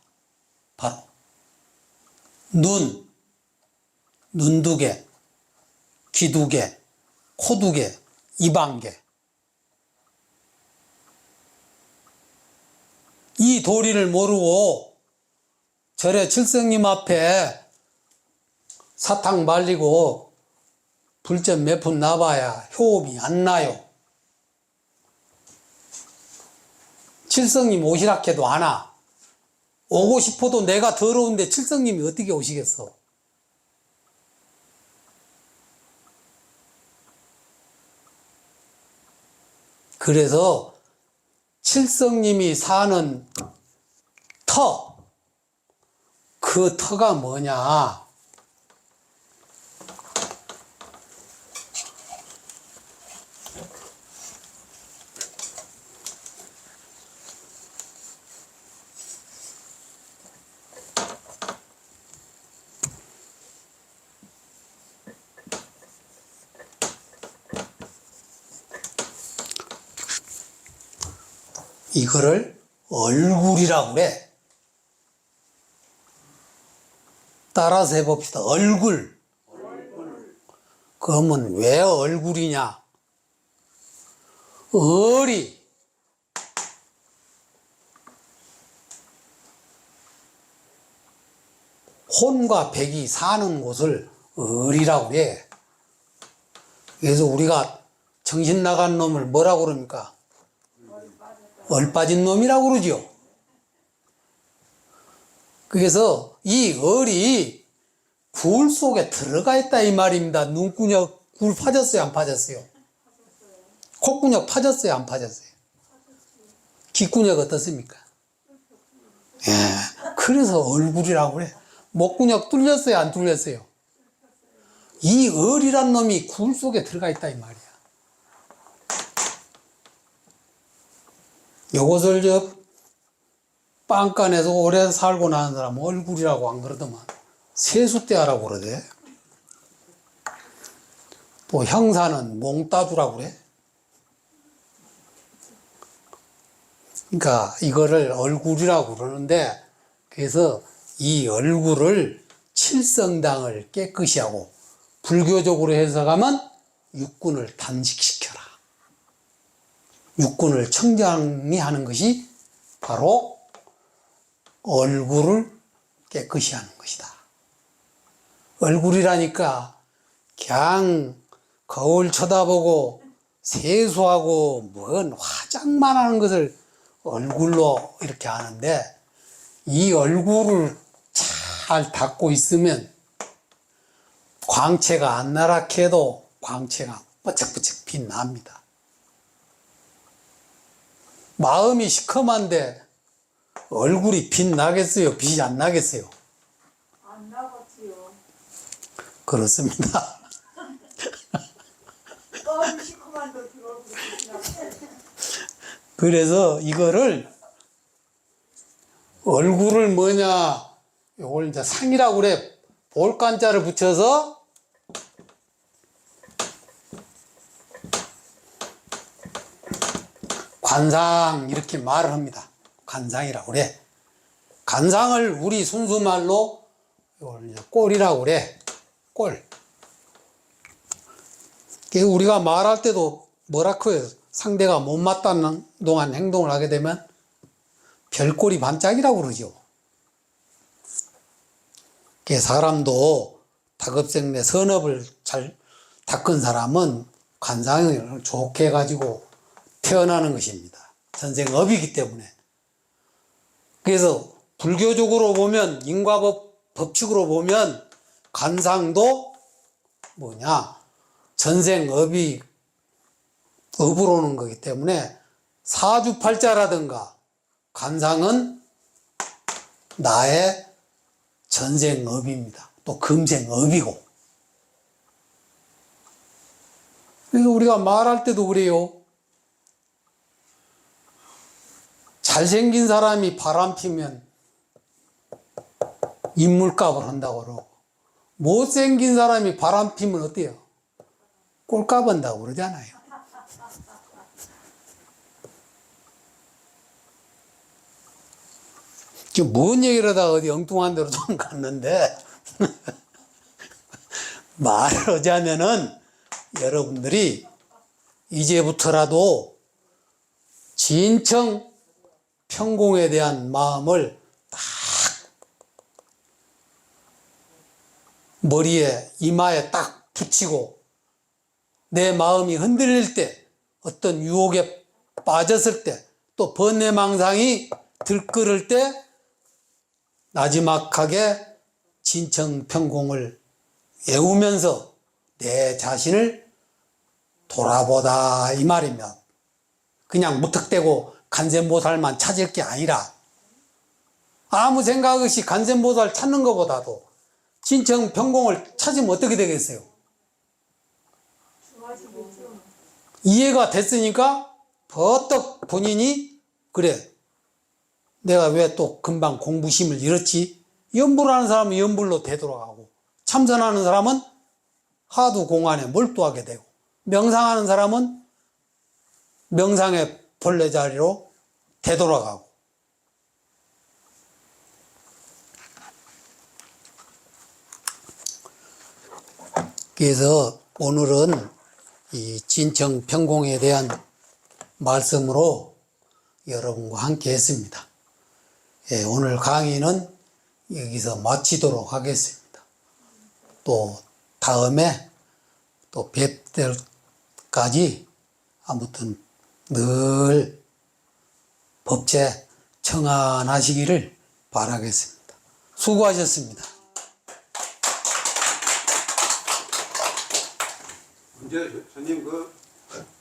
바로 눈, 눈 2개, 귀 2개, 코 2개, 입 1개. 이 도리를 모르고 절에 칠성님 앞에 사탕 말리고 불전 몇 푼 놔봐야 효험이 안 나요. 칠성님 오시라 해도 안 와. 오고 싶어도 내가 더러운데 칠성님이 어떻게 오시겠어? 그래서 칠성님이 사는 터, 그 터가 뭐냐? 이거를 얼굴이라고 그래. 따라서 해봅시다. 얼굴. 그러면 왜 얼굴이냐? 얼이 혼과 백이 사는 곳을 얼이라고 그래. 그래서 우리가 정신 나간 놈을 뭐라고 그럽니까? 얼 빠진 놈이라고 그러죠. 그래서 이 얼이 굴 속에 들어가 있다 이 말입니다. 눈구녕 굴 파졌어요 안 파졌어요? 콧구녕 파졌어요 안 파졌어요? 귓구녕 어떻습니까? 예, 그래서 얼굴이라고 그래. 목구녕 뚫렸어요 안 뚫렸어요? 이 얼이란 놈이 굴 속에 들어가 있다 이 말이야. 요것을 빵간에서 오래 살고 나는 사람 얼굴이라고 안 그러더만 세숫대하라고 그러대. 또 형사는 몽따주라고 그래. 그러니까 이거를 얼굴이라고 그러는데, 그래서 이 얼굴을 칠성당을 깨끗이 하고, 불교적으로 해석하면 육군을 단식시켜라. 육군을 청정히 하는 것이 바로 얼굴을 깨끗이 하는 것이다. 얼굴이라니까 그냥 거울 쳐다보고 세수하고 뭔 화장만 하는 것을 얼굴로 이렇게 하는데, 이 얼굴을 잘 닦고 있으면 광채가 안 나락해도 광채가 뻐쩍뻐쩍 빛납니다. 마음이 시커먼데 얼굴이 빛나겠어요? 빛이 안 나겠어요? 안 나갔지요. 그렇습니다. 너무 시커먼데 들어오고 빛나. 그래서 이거를 얼굴을 뭐냐, 이걸 이제 상이라고 그래. 볼간자를 붙여서 관상 이렇게 말을 합니다. 관상이라고 그래. 관상을 우리 순수말로 이걸 이제 꼴이라고 그래. 꼴. 우리가 말할 때도 뭐라고 해요? 상대가 못 맞다는 동안 행동을 하게 되면 별꼴이 반짝이라고 그러죠. 사람도 다급생내 선업을 잘 닦은 사람은 관상을 좋게 가지고 태어나는 것입니다. 전생업이기 때문에. 그래서 불교적으로 보면, 인과법 법칙으로 보면 관상도 뭐냐, 전생업이 업으로 오는 거기 때문에 사주팔자라든가 관상은 나의 전생업입니다. 또 금생업이고. 그래서 우리가 말할 때도 그래요. 잘생긴 사람이 바람 피면 인물값을 한다고 그러고, 못생긴 사람이 바람 피면 어때요? 꼴값 한다고 그러잖아요. 지금 뭔 얘기를 하다가 어디 엉뚱한 데로 좀 갔는데, 말을 하자면은 여러분들이 이제부터라도 진청 평공에 대한 마음을 딱 머리에, 이마에 딱 붙이고, 내 마음이 흔들릴 때, 어떤 유혹에 빠졌을 때, 또 번뇌망상이 들끓을 때 나지막하게 진청평공을 외우면서 내 자신을 돌아보다 이 말이면, 그냥 무턱대고 간센보살만 찾을 게 아니라 아무 생각 없이 간센보살 찾는 것보다도 진청평공을 찾으면 어떻게 되겠어요? 좋아지겠죠. 이해가 됐으니까 버떡 본인이, 그래, 내가 왜 또 금방 공부심을 잃었지? 염불하는 사람은 염불로 되돌아가고, 참선하는 사람은 하두 공안에 몰두하게 되고, 명상하는 사람은 명상의 본래 자리로 되돌아가고. 그래서 오늘은 이 진청평공에 대한 말씀으로 여러분과 함께 했습니다. 예, 오늘 강의는 여기서 마치도록 하겠습니다. 또 다음에 또 뵐 때까지 아무튼 늘 법체 청안하시기를 바라겠습니다. 수고하셨습니다. 이제 선생님 그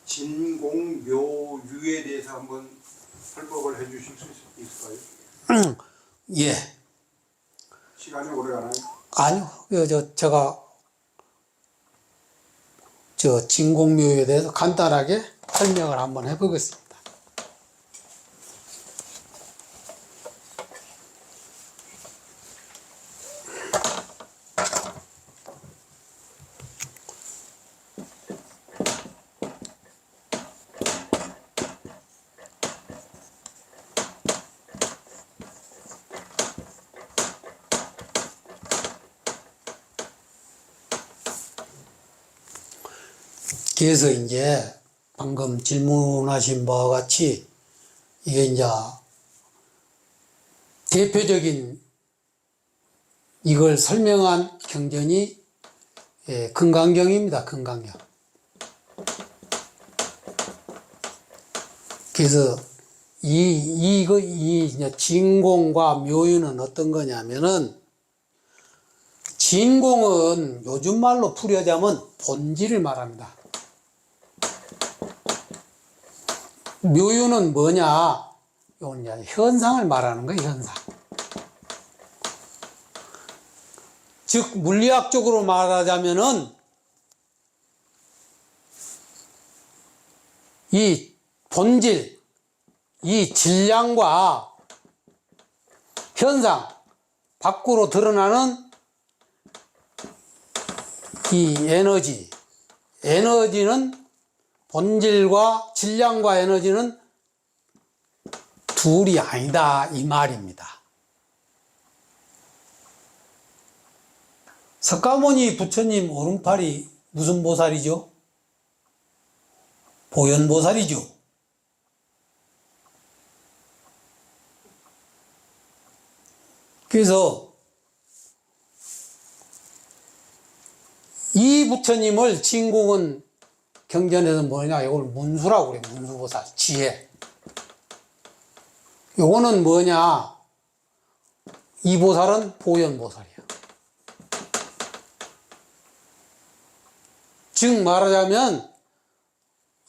진공묘유에 대해서 한번 설법을 해주실 수 있을까요? 예. 시간이 오래 가나요? 아니요, 제가 진공묘에 대해서 간단하게 설명을 한번 해보겠습니다. 그래서 이제 방금 질문하신 바와 같이 이게 이제 대표적인 이걸 설명한 경전이 금강경입니다. 금강경. 그래서 이 이제 진공과 묘유는 어떤 거냐면은, 진공은 요즘 말로 풀이하자면 본질을 말합니다. 묘유는 뭐냐? 이건 이제 현상을 말하는 거예요, 현상. 즉, 물리학적으로 말하자면은, 이 본질, 이 질량과 현상, 밖으로 드러나는 이 에너지는 본질과 질량과 에너지는 둘이 아니다, 이 말입니다. 석가모니 부처님 오른팔이 무슨 보살이죠? 보현보살이죠. 그래서 이 부처님을 진공은 경전에서 뭐냐, 이걸 문수라고 그래요. 문수보살, 지혜. 요거는 뭐냐, 이 보살은 보현보살이야. 즉 말하자면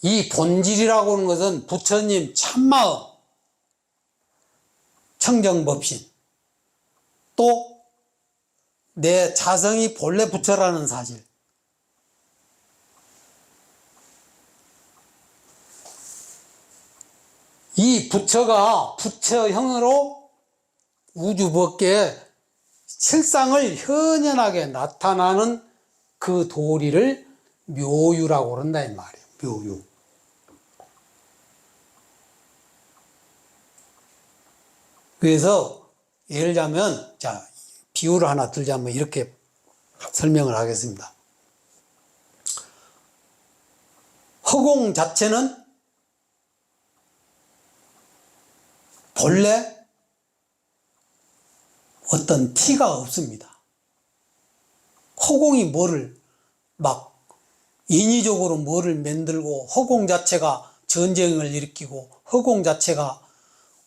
이 본질이라고 하는 것은 부처님 참마음, 청정법신, 또 내 자성이 본래 부처라는 사실. 이 부처가 부처형으로 우주 법계에 실상을 현연하게 나타나는 그 도리를 묘유라고 그런다 이 말이에요. 묘유. 그래서 예를 들자면, 자, 비유를 하나 들자면 이렇게 설명을 하겠습니다. 허공 자체는 본래 어떤 티가 없습니다. 허공이 뭐를 막 인위적으로 뭐를 만들고, 허공 자체가 전쟁을 일으키고, 허공 자체가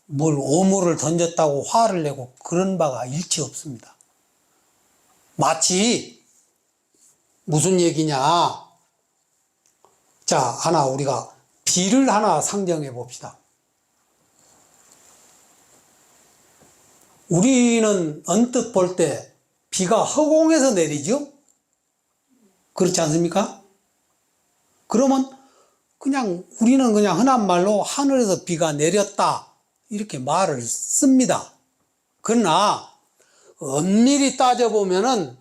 뭘 오물을 던졌다고 화를 내고 그런 바가 일체 없습니다. 마치 무슨 얘기냐? 자, 하나 우리가 비를 하나 상정해 봅시다. 우리는 언뜻 볼 때 비가 허공에서 내리죠? 그렇지 않습니까? 그러면 우리는 그냥 흔한 말로 하늘에서 비가 내렸다, 이렇게 말을 씁니다. 그러나 엄밀히 따져보면은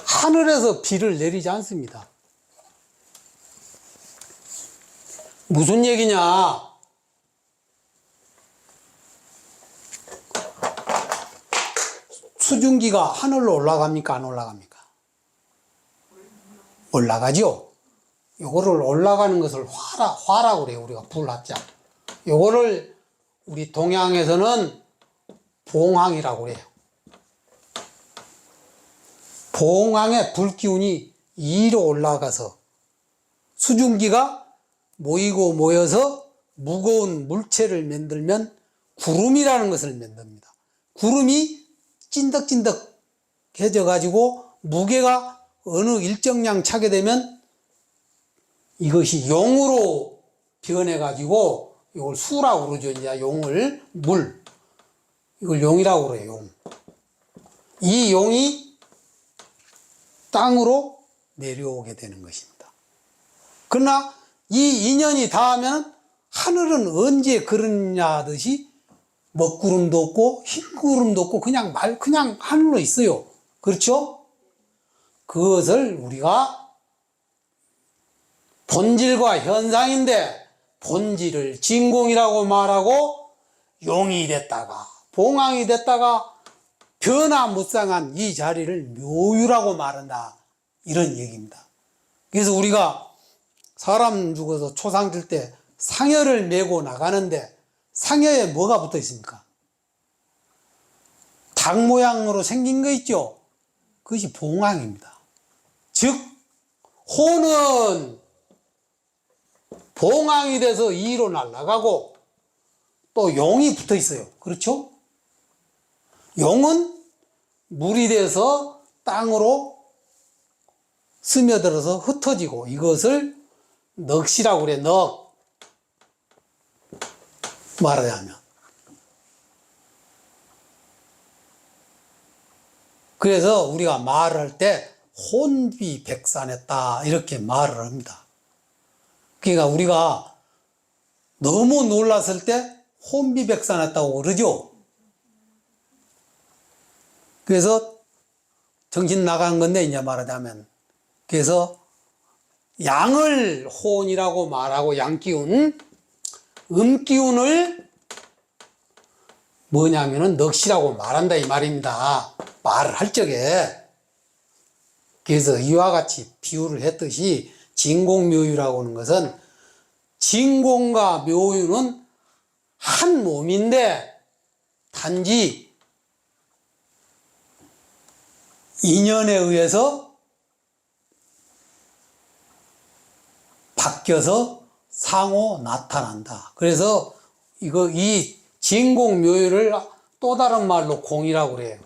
하늘에서 비를 내리지 않습니다. 무슨 얘기냐? 수증기가 하늘로 올라갑니까? 안 올라갑니까? 올라가죠? 요거를 올라가는 것을 화라고 그래요. 우리가 불합자. 요거를 우리 동양에서는 봉황이라고 그래요. 봉황의 불기운이 2로 올라가서 수증기가 모이고 모여서 무거운 물체를 만들면 구름이라는 것을 만듭니다. 구름이 찐득찐득해져 가지고 무게가 어느 일정량 차게 되면 이것이 용으로 변해 가지고, 이걸 수라고 그러죠. 이제 용을, 물, 이걸 용이라고 그래요. 용. 이 용이 땅으로 내려오게 되는 것입니다. 그러나 이 인연이 닿으면 하늘은 언제 그러냐 듯이 먹구름도 없고 흰구름도 없고 그냥 하늘로 있어요. 그렇죠? 그것을 우리가 본질과 현상인데, 본질을 진공이라고 말하고 용이 됐다가 봉황이 됐다가 변화무쌍한 이 자리를 묘유라고 말한다, 이런 얘기입니다. 그래서 우리가 사람 죽어서 초상 들 때 상여를 메고 나가는데 상여에 뭐가 붙어 있습니까? 닭 모양으로 생긴 거 있죠? 그것이 봉황입니다. 즉 호는 봉황이 돼서 이로 날아가고 또 용이 붙어 있어요. 그렇죠? 용은 물이 돼서 땅으로 스며들어서 흩어지고 이것을 넋이라고 그래. 넋 말하자면. 그래서 우리가 말을 할 때 혼비백산했다 이렇게 말을 합니다. 그러니까 우리가 너무 놀랐을 때 혼비백산했다고 그러죠. 그래서 정신 나간 건데 이제 말하자면 그래서 양을 혼이라고 말하고 양기운, 음기운을 뭐냐면은 넋이라고 말한다 이 말입니다. 말을 할 적에. 그래서 이와 같이 비유를 했듯이 진공묘유라고 하는 것은 진공과 묘유는 한 몸인데 단지 인연에 의해서 바뀌어서 상호 나타난다. 그래서 이 진공묘유를 또 다른 말로 공이라고 그래요.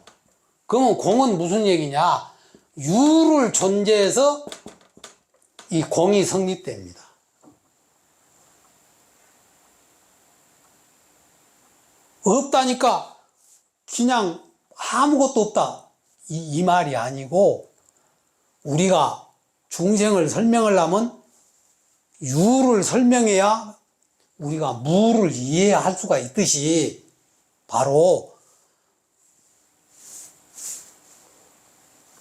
그러면 공은 무슨 얘기냐? 유를 존재해서 이 공이 성립됩니다. 없다니까 그냥 아무것도 없다. 이 말이 아니고 우리가 중생을 설명을 하면 유를 설명해야 우리가 무를 이해할 수가 있듯이 바로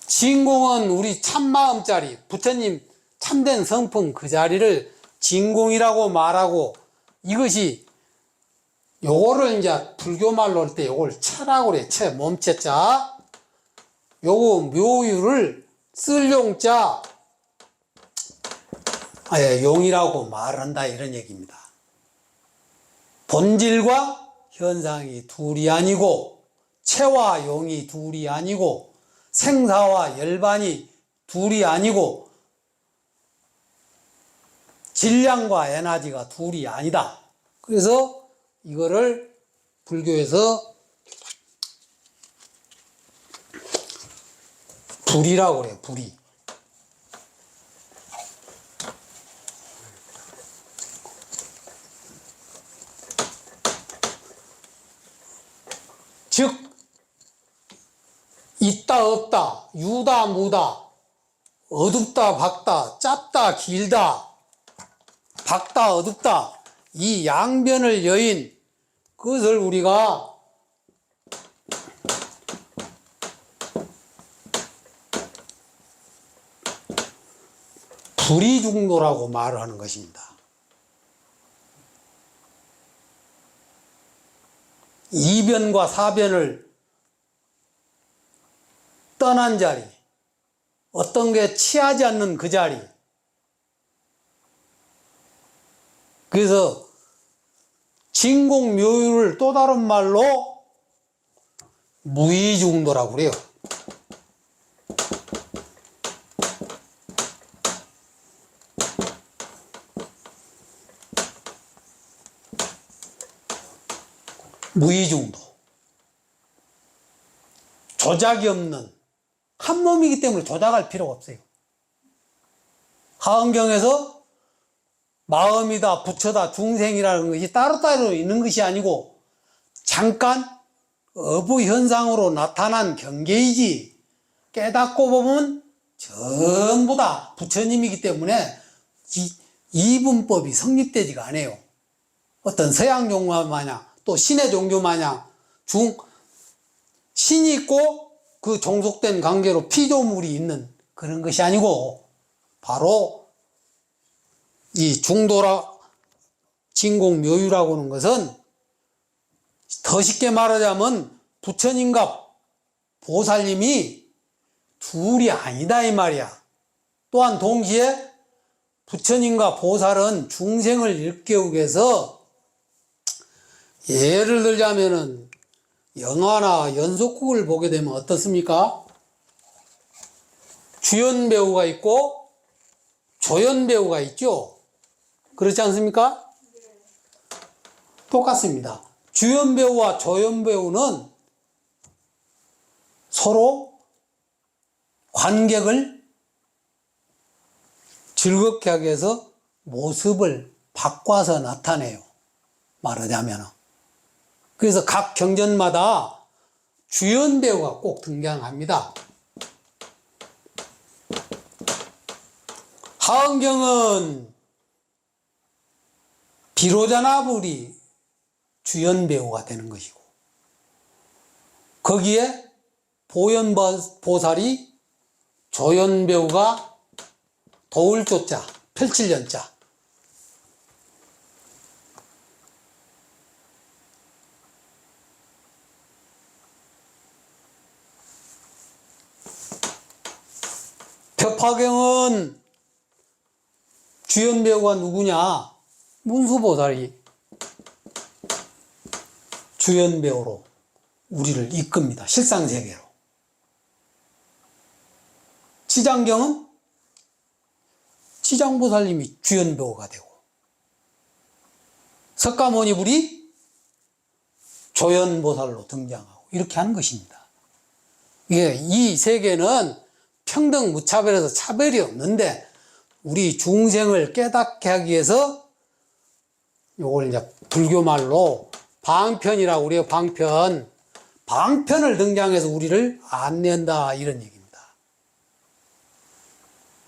진공은 우리 참마음자리, 부처님 참된 성품 그 자리를 진공이라고 말하고 이것이 요거를 이제 불교말로 할 때 요걸 차라고 그래. 채, 몸체자. 요거 묘유를 쓸 용자, 용이라고 말한다 이런 얘기입니다. 본질과 현상이 둘이 아니고 체와 용이 둘이 아니고 생사와 열반이 둘이 아니고 질량과 에너지가 둘이 아니다. 그래서 이거를 불교에서 불이라고 그래요. 불이. 즉 있다 없다, 유다 무다, 어둡다 밝다, 짧다 길다, 밝다 어둡다 이 양변을 여인 그것을 우리가 불이중도라고 말을 하는 것입니다. 이변과 사변을 떠난 자리, 어떤 게 취하지 않는 그 자리. 그래서 진공묘유를 또 다른 말로 무의중도라고 그래요. 무의중도. 조작이 없는 한 몸이기 때문에 조작할 필요가 없어요. 하은경에서 마음이다, 부처다, 중생이라는 것이 따로따로 있는 것이 아니고 잠깐 어부현상으로 나타난 경계이지 깨닫고 보면 전부 다 부처님이기 때문에 이분법이 성립되지가 않아요. 어떤 서양 종교 마냥 또 신의 종교 마냥 신이 있고 그 종속된 관계로 피조물이 있는 그런 것이 아니고 바로 이 중도라 진공묘유라고 하는 것은 더 쉽게 말하자면 부처님과 보살님이 둘이 아니다 이 말이야. 또한 동시에 부처님과 보살은 중생을 일깨우기 위해서 예를 들자면은 영화나 연속극을 보게 되면 어떻습니까? 주연 배우가 있고 조연 배우가 있죠. 그렇지 않습니까? 똑같습니다. 주연 배우와 조연 배우는 서로 관객을 즐겁게 하기 위해서 모습을 바꿔서 나타내요. 말하자면. 그래서 각 경전마다 주연 배우가 꼭 등장합니다. 하은경은 비로자나불이 주연 배우가 되는 것이고, 거기에 보현보살이 조연 배우가 도울조자, 펼칠연자. 벽화경은 주연 배우가 누구냐? 문수보살이 주연 배우로 우리를 이끕니다. 실상세계로. 치장경은 치장보살님이 주연 배우가 되고, 석가모니불이 조연보살로 등장하고, 이렇게 하는 것입니다. 이 세계는 평등 무차별해서 차별이 없는데, 우리 중생을 깨닫게 하기 위해서 요걸 이제 불교말로 방편이라고 그래요. 방편을 등장해서 우리를 안낸다, 이런 얘기입니다.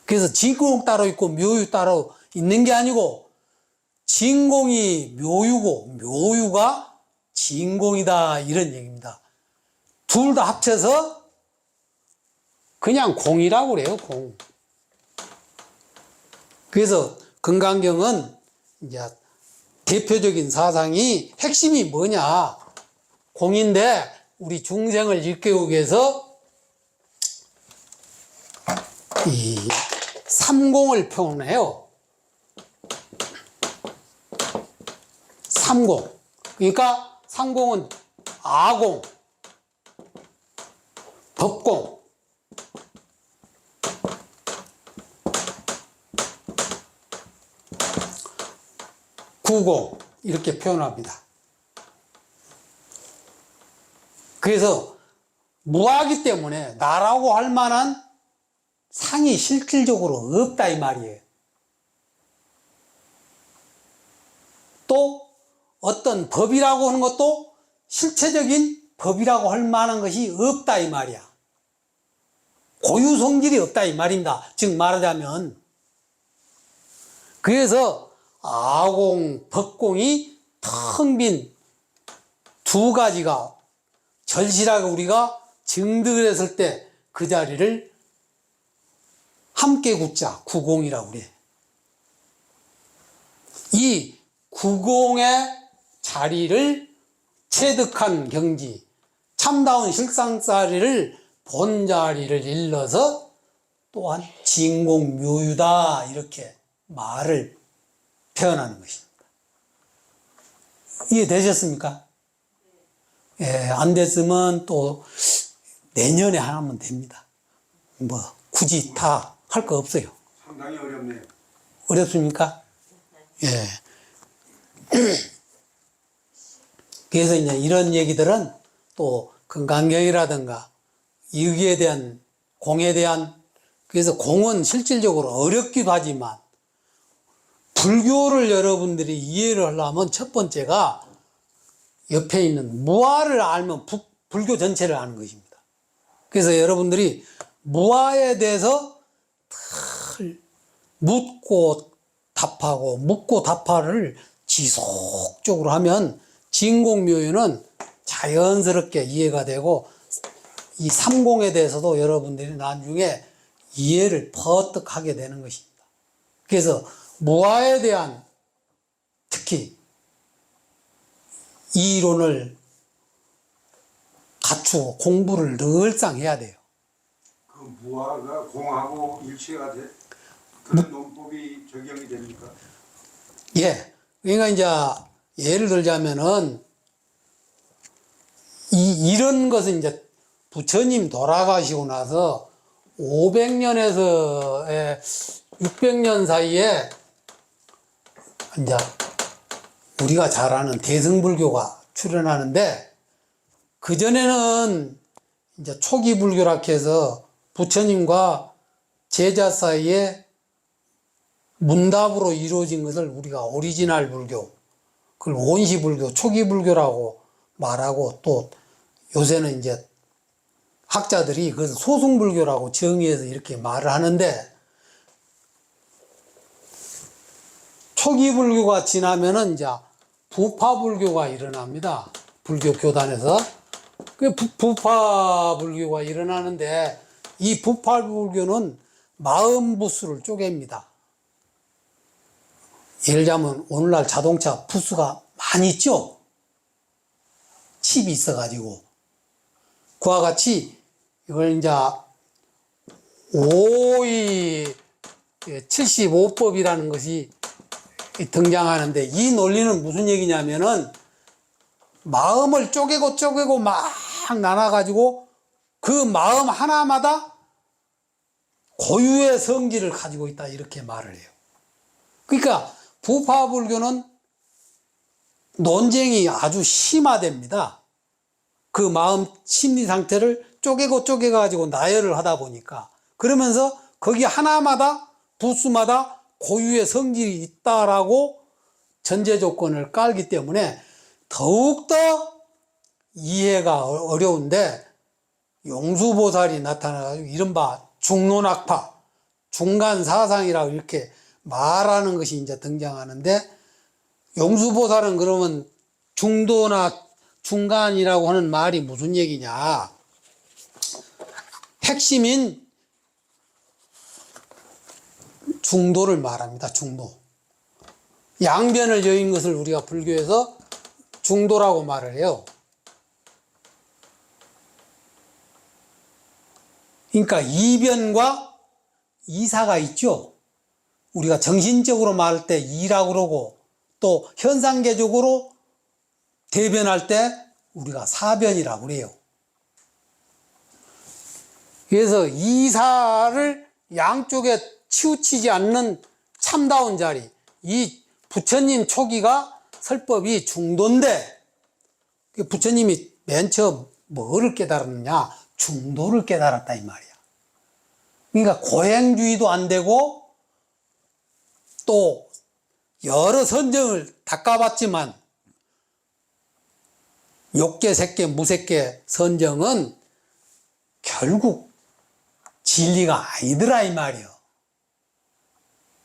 그래서 진공 따로 있고 묘유 따로 있는 게 아니고, 진공이 묘유고 묘유가 진공이다, 이런 얘기입니다. 둘 다 합쳐서 그냥 공이라고 그래요. 공. 그래서 금강경은 이제 대표적인 사상이, 핵심이 뭐냐? 공인데 우리 중생을 일깨우기 위해서 이 삼공을 표현해요. 삼공. 그러니까 삼공은 아공, 법공, 구공, 이렇게 표현합니다. 그래서 무하기 때문에 나라고 할 만한 상이 실질적으로 없다, 이 말이에요. 또 어떤 법이라고 하는 것도 실체적인 법이라고 할 만한 것이 없다, 이 말이야. 고유 성질이 없다, 이 말입니다. 즉 말하자면, 그래서 아공, 법공이 텅 빈 두 가지가 절실하게 우리가 증득을 했을 때 그 자리를 함께 굳자, 구공이라고 그래. 이 구공의 자리를 체득한 경지, 참다운 실상자리를 본 자리를 일러서 또한 진공묘유다, 이렇게 말을 표현하는 것입니다. 이해되셨습니까? 예, 안 됐으면 또 내년에 하면 됩니다. 뭐 굳이 다 할 거 없어요. 상당히 어렵네요. 어렵습니까? 예. 그래서 이제 이런 얘기들은 또 건강경이라든가 이의에 대한, 공에 대한, 그래서 공은 실질적으로 어렵기도 하지만 불교를 여러분들이 이해를 하려면 첫 번째가 옆에 있는 무아를 알면 불교 전체를 아는 것입니다. 그래서 여러분들이 무아에 대해서 묻고 답하고 묻고 답하를 지속적으로 하면 진공묘유는 자연스럽게 이해가 되고, 이 삼공에 대해서도 여러분들이 나중에 이해를 퍼뜩 하게 되는 것입니다. 그래서 무아에 대한, 특히 이 이론을 갖추고 공부를 늘상 해야 돼요. 그 무아가 공하고 일치가 돼? 그런 논법이 적용이 됩니까? 예. 그러니까 이제 예를 들자면은 이런 것은 이제 부처님 돌아가시고 나서 500년에서 600년 사이에 이제 우리가 잘 아는 대승불교가 출현하는데, 그전에는 이제 초기 불교라 해서 부처님과 제자 사이에 문답으로 이루어진 것을 우리가 오리지널 불교, 그걸 원시 불교, 초기 불교라고 말하고, 또 요새는 이제 학자들이 그것을 소승 불교라고 정의해서 이렇게 말을 하는데, 초기 불교가 지나면은 이제 부파 불교가 일어납니다. 불교 교단에서. 그 부파 불교가 일어나는데, 이 부파 불교는 마음 부수를 쪼갭니다. 예를 들자면 오늘날 자동차 부수가 많이 있죠? 칩이 있어가지고. 그와 같이 이걸 이제 75법이라는 것이 등장하는데, 이 논리는 무슨 얘기냐면은 마음을 쪼개고 막 나눠가지고 그 마음 하나마다 고유의 성질을 가지고 있다, 이렇게 말을 해요. 그러니까 부파불교는 논쟁이 아주 심화됩니다. 그 마음 심리 상태를 쪼개가지고 나열을 하다 보니까. 그러면서 거기 하나마다 부수마다 고유의 성질이 있다라고 전제 조건을 깔기 때문에 더욱더 이해가 어려운데, 용수보살이 나타나가지고 이른바 중론학파, 중간사상이라고 이렇게 말하는 것이 이제 등장하는데, 용수보살은 그러면 중도나 중간이라고 하는 말이 무슨 얘기냐? 핵심인 중도를 말합니다. 중도. 양변을 여인 것을 우리가 불교에서 중도라고 말을 해요. 그러니까 이변과 이사가 있죠. 우리가 정신적으로 말할 때 이라고 그러고, 또 현상계적으로 대변할 때 우리가 사변이라고 그래요. 그래서 이사를 양쪽에 치우치지 않는 참다운 자리, 이 부처님 초기가 설법이 중도인데, 부처님이 맨 처음 뭐를 깨달았느냐? 중도를 깨달았다, 이 말이야. 그러니까 고행주의도 안 되고, 또 여러 선정을 닦아봤지만 욕계, 색계, 무색계 선정은 결국 진리가 아니더라, 이 말이요.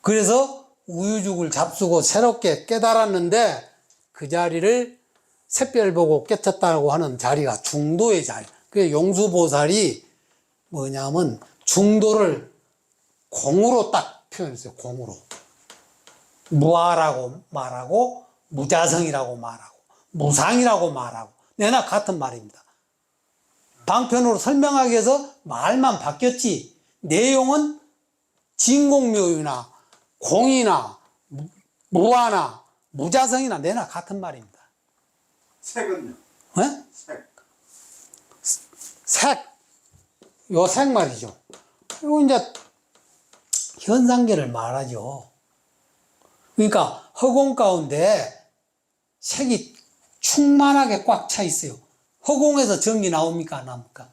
그래서 우유죽을 잡수고 새롭게 깨달았는데, 그 자리를 샛별 보고 깨쳤다고 하는 자리가 중도의 자리. 그 용수보살이 뭐냐면 중도를 공으로 딱 표현했어요. 공으로. 무아라고 말하고, 무자성이라고 말하고, 무상이라고 말하고, 내나 같은 말입니다. 방편으로 설명하기 위해서 말만 바뀌었지, 내용은 진공묘유나 공이나 무아나 무자성이나 내나 같은 말입니다. 색은요? 네? 색. 요 색 말이죠. 그리고 이제 현상계를 말하죠. 그러니까 허공 가운데 색이 충만하게 꽉 차 있어요. 허공에서 전기 나옵니까? 안 나옵니까?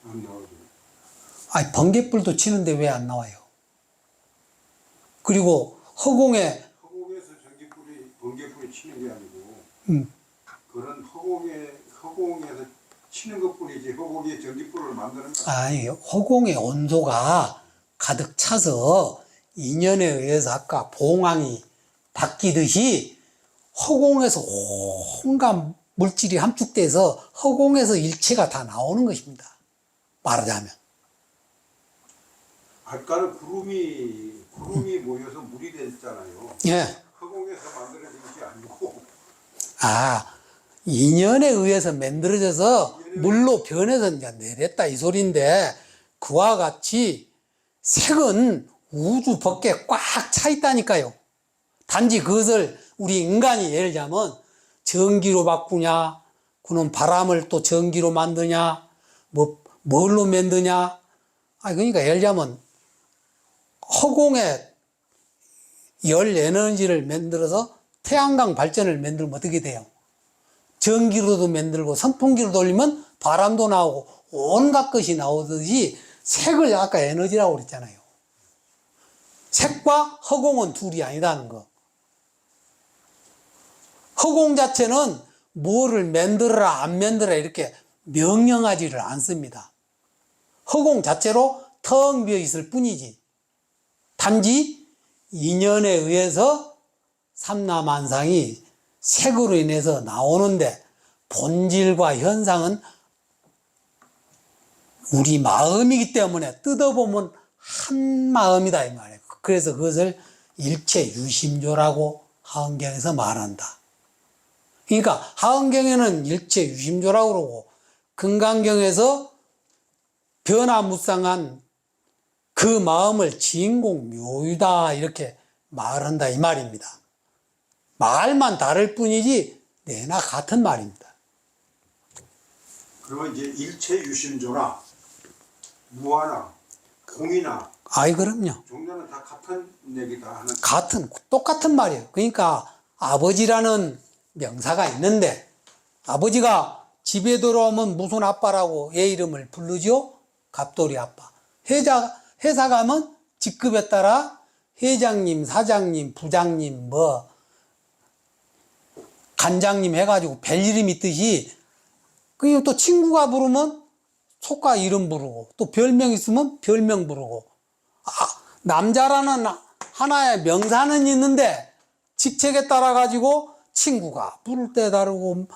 안 나오죠. 아니, 번개불도 치는데 왜 안 나와요? 그리고 허공에서 번개불이 치는 게 아니고, 그런 허공에서 치는 것뿐이지, 허공에 전기불을 만드는 거 아니, 허공의 온도가 가득 차서 인연에 의해서 아까 봉황이 바뀌듯이 허공에서 온갖 물질이 함축돼서 허공에서 일체가 다 나오는 것입니다. 말하자면. 아까는 구름이 모여서 물이 됐잖아요. 예. 허공에서 만들어진 것이 아니고. 인연에 의해서 만들어져서 물로 변해서 이제 내렸다, 이 소리인데, 그와 같이 색은 우주 밖에 꽉 차 있다니까요. 단지 그것을 우리 인간이 예를 들자면 전기로 바꾸냐, 그는 바람을 또 전기로 만드냐, 뭘로 만드냐. 그러니까 예를 들자면 허공에 열 에너지를 만들어서 태양광 발전을 만들면 어떻게 돼요? 전기로도 만들고 선풍기로 돌리면 바람도 나오고 온갖 것이 나오듯이 색을 아까 에너지라고 그랬잖아요. 색과 허공은 둘이 아니다는 거. 허공 자체는 뭐를 만들어라 안 만들어라 이렇게 명령하지를 않습니다. 허공 자체로 텅 비어 있을 뿐이지. 단지 인연에 의해서 삼라만상이 색으로 인해서 나오는데 본질과 현상은 우리 마음이기 때문에 뜯어보면 한 마음이다 이 말이에요. 그래서 그것을 일체유심조라고 하은경에서 말한다. 그러니까 하은경에는 일체유심조라고 그러고 금강경에서 변화무쌍한 그 마음을 진공묘유다 이렇게 말한다 이 말입니다. 말만 다를 뿐이지 내나 같은 말입니다. 그러면 이제 일체유심조나 무아나 공이나 그럼요. 종류는 다 같은 얘기다 하는. 똑같은 말이에요. 그러니까 아버지라는 명사가 있는데 아버지가 집에 들어오면 무슨 아빠라고 얘 이름을 부르죠? 갑돌이 아빠. 회사 가면 직급에 따라 회장님, 사장님, 부장님, 간장님 해가지고 별 이름이 있듯이 그리고 또 친구가 부르면 속가 이름 부르고 또 별명 있으면 별명 부르고 남자라는 하나의 명사는 있는데 직책에 따라 가지고 친구가 부를 때 다르고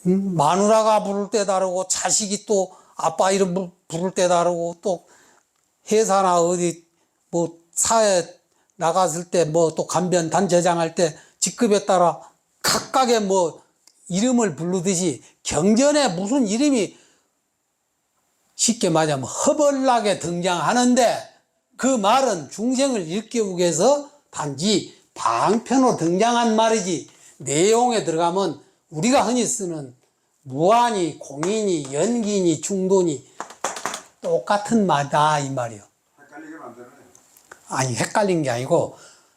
마누라가 부를 때 다르고 자식이 또 아빠 이름 부를 때 다르고 또 회사나 어디 사회 나갔을 때 또 간변 단체장 할 때 직급에 따라 각각의 이름을 부르듯이 경전에 무슨 이름이 쉽게 말하면 허벌나게 등장하는데 그 말은 중생을 일깨우기 위해서 단지 방편으로 등장한 말이지 내용에 들어가면 우리가 흔히 쓰는 무한이, 공인이, 연기니, 중도니 똑같은 말이다 이 말이요. 헷갈리게 만드네요. 아니 헷갈린 게 아니고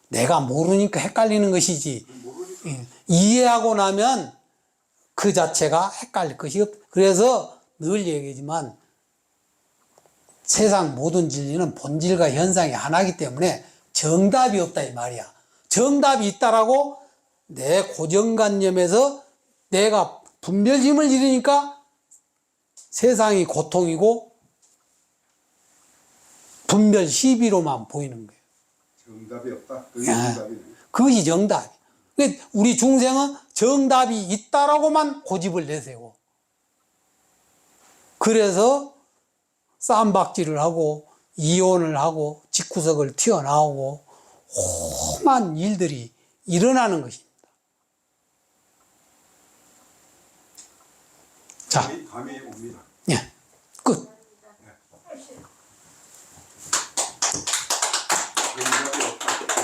내가 모르니까 헷갈리는 것이지 모르니까. 이해하고 나면 그 자체가 헷갈릴 것이 없다. 그래서 늘 얘기하지만 세상 모든 진리는 본질과 현상이 하나이기 때문에 정답이 없다 이 말이야. 정답이 있다라고 내 고정관념에서 내가 분별심을 잃으니까 세상이 고통이고 분별 시비로만 보이는 거예요. 정답이 없다. 그게 정답이네. 그것이 정답이. 우리 중생은 정답이 있다라고만 고집을 내세워. 그래서 쌈박질을 하고 이혼을 하고 집구석을 튀어나오고 험한 일들이 일어나는 것입니다. 자, 감이 옵니다. 예, 끝. 정답이 없다.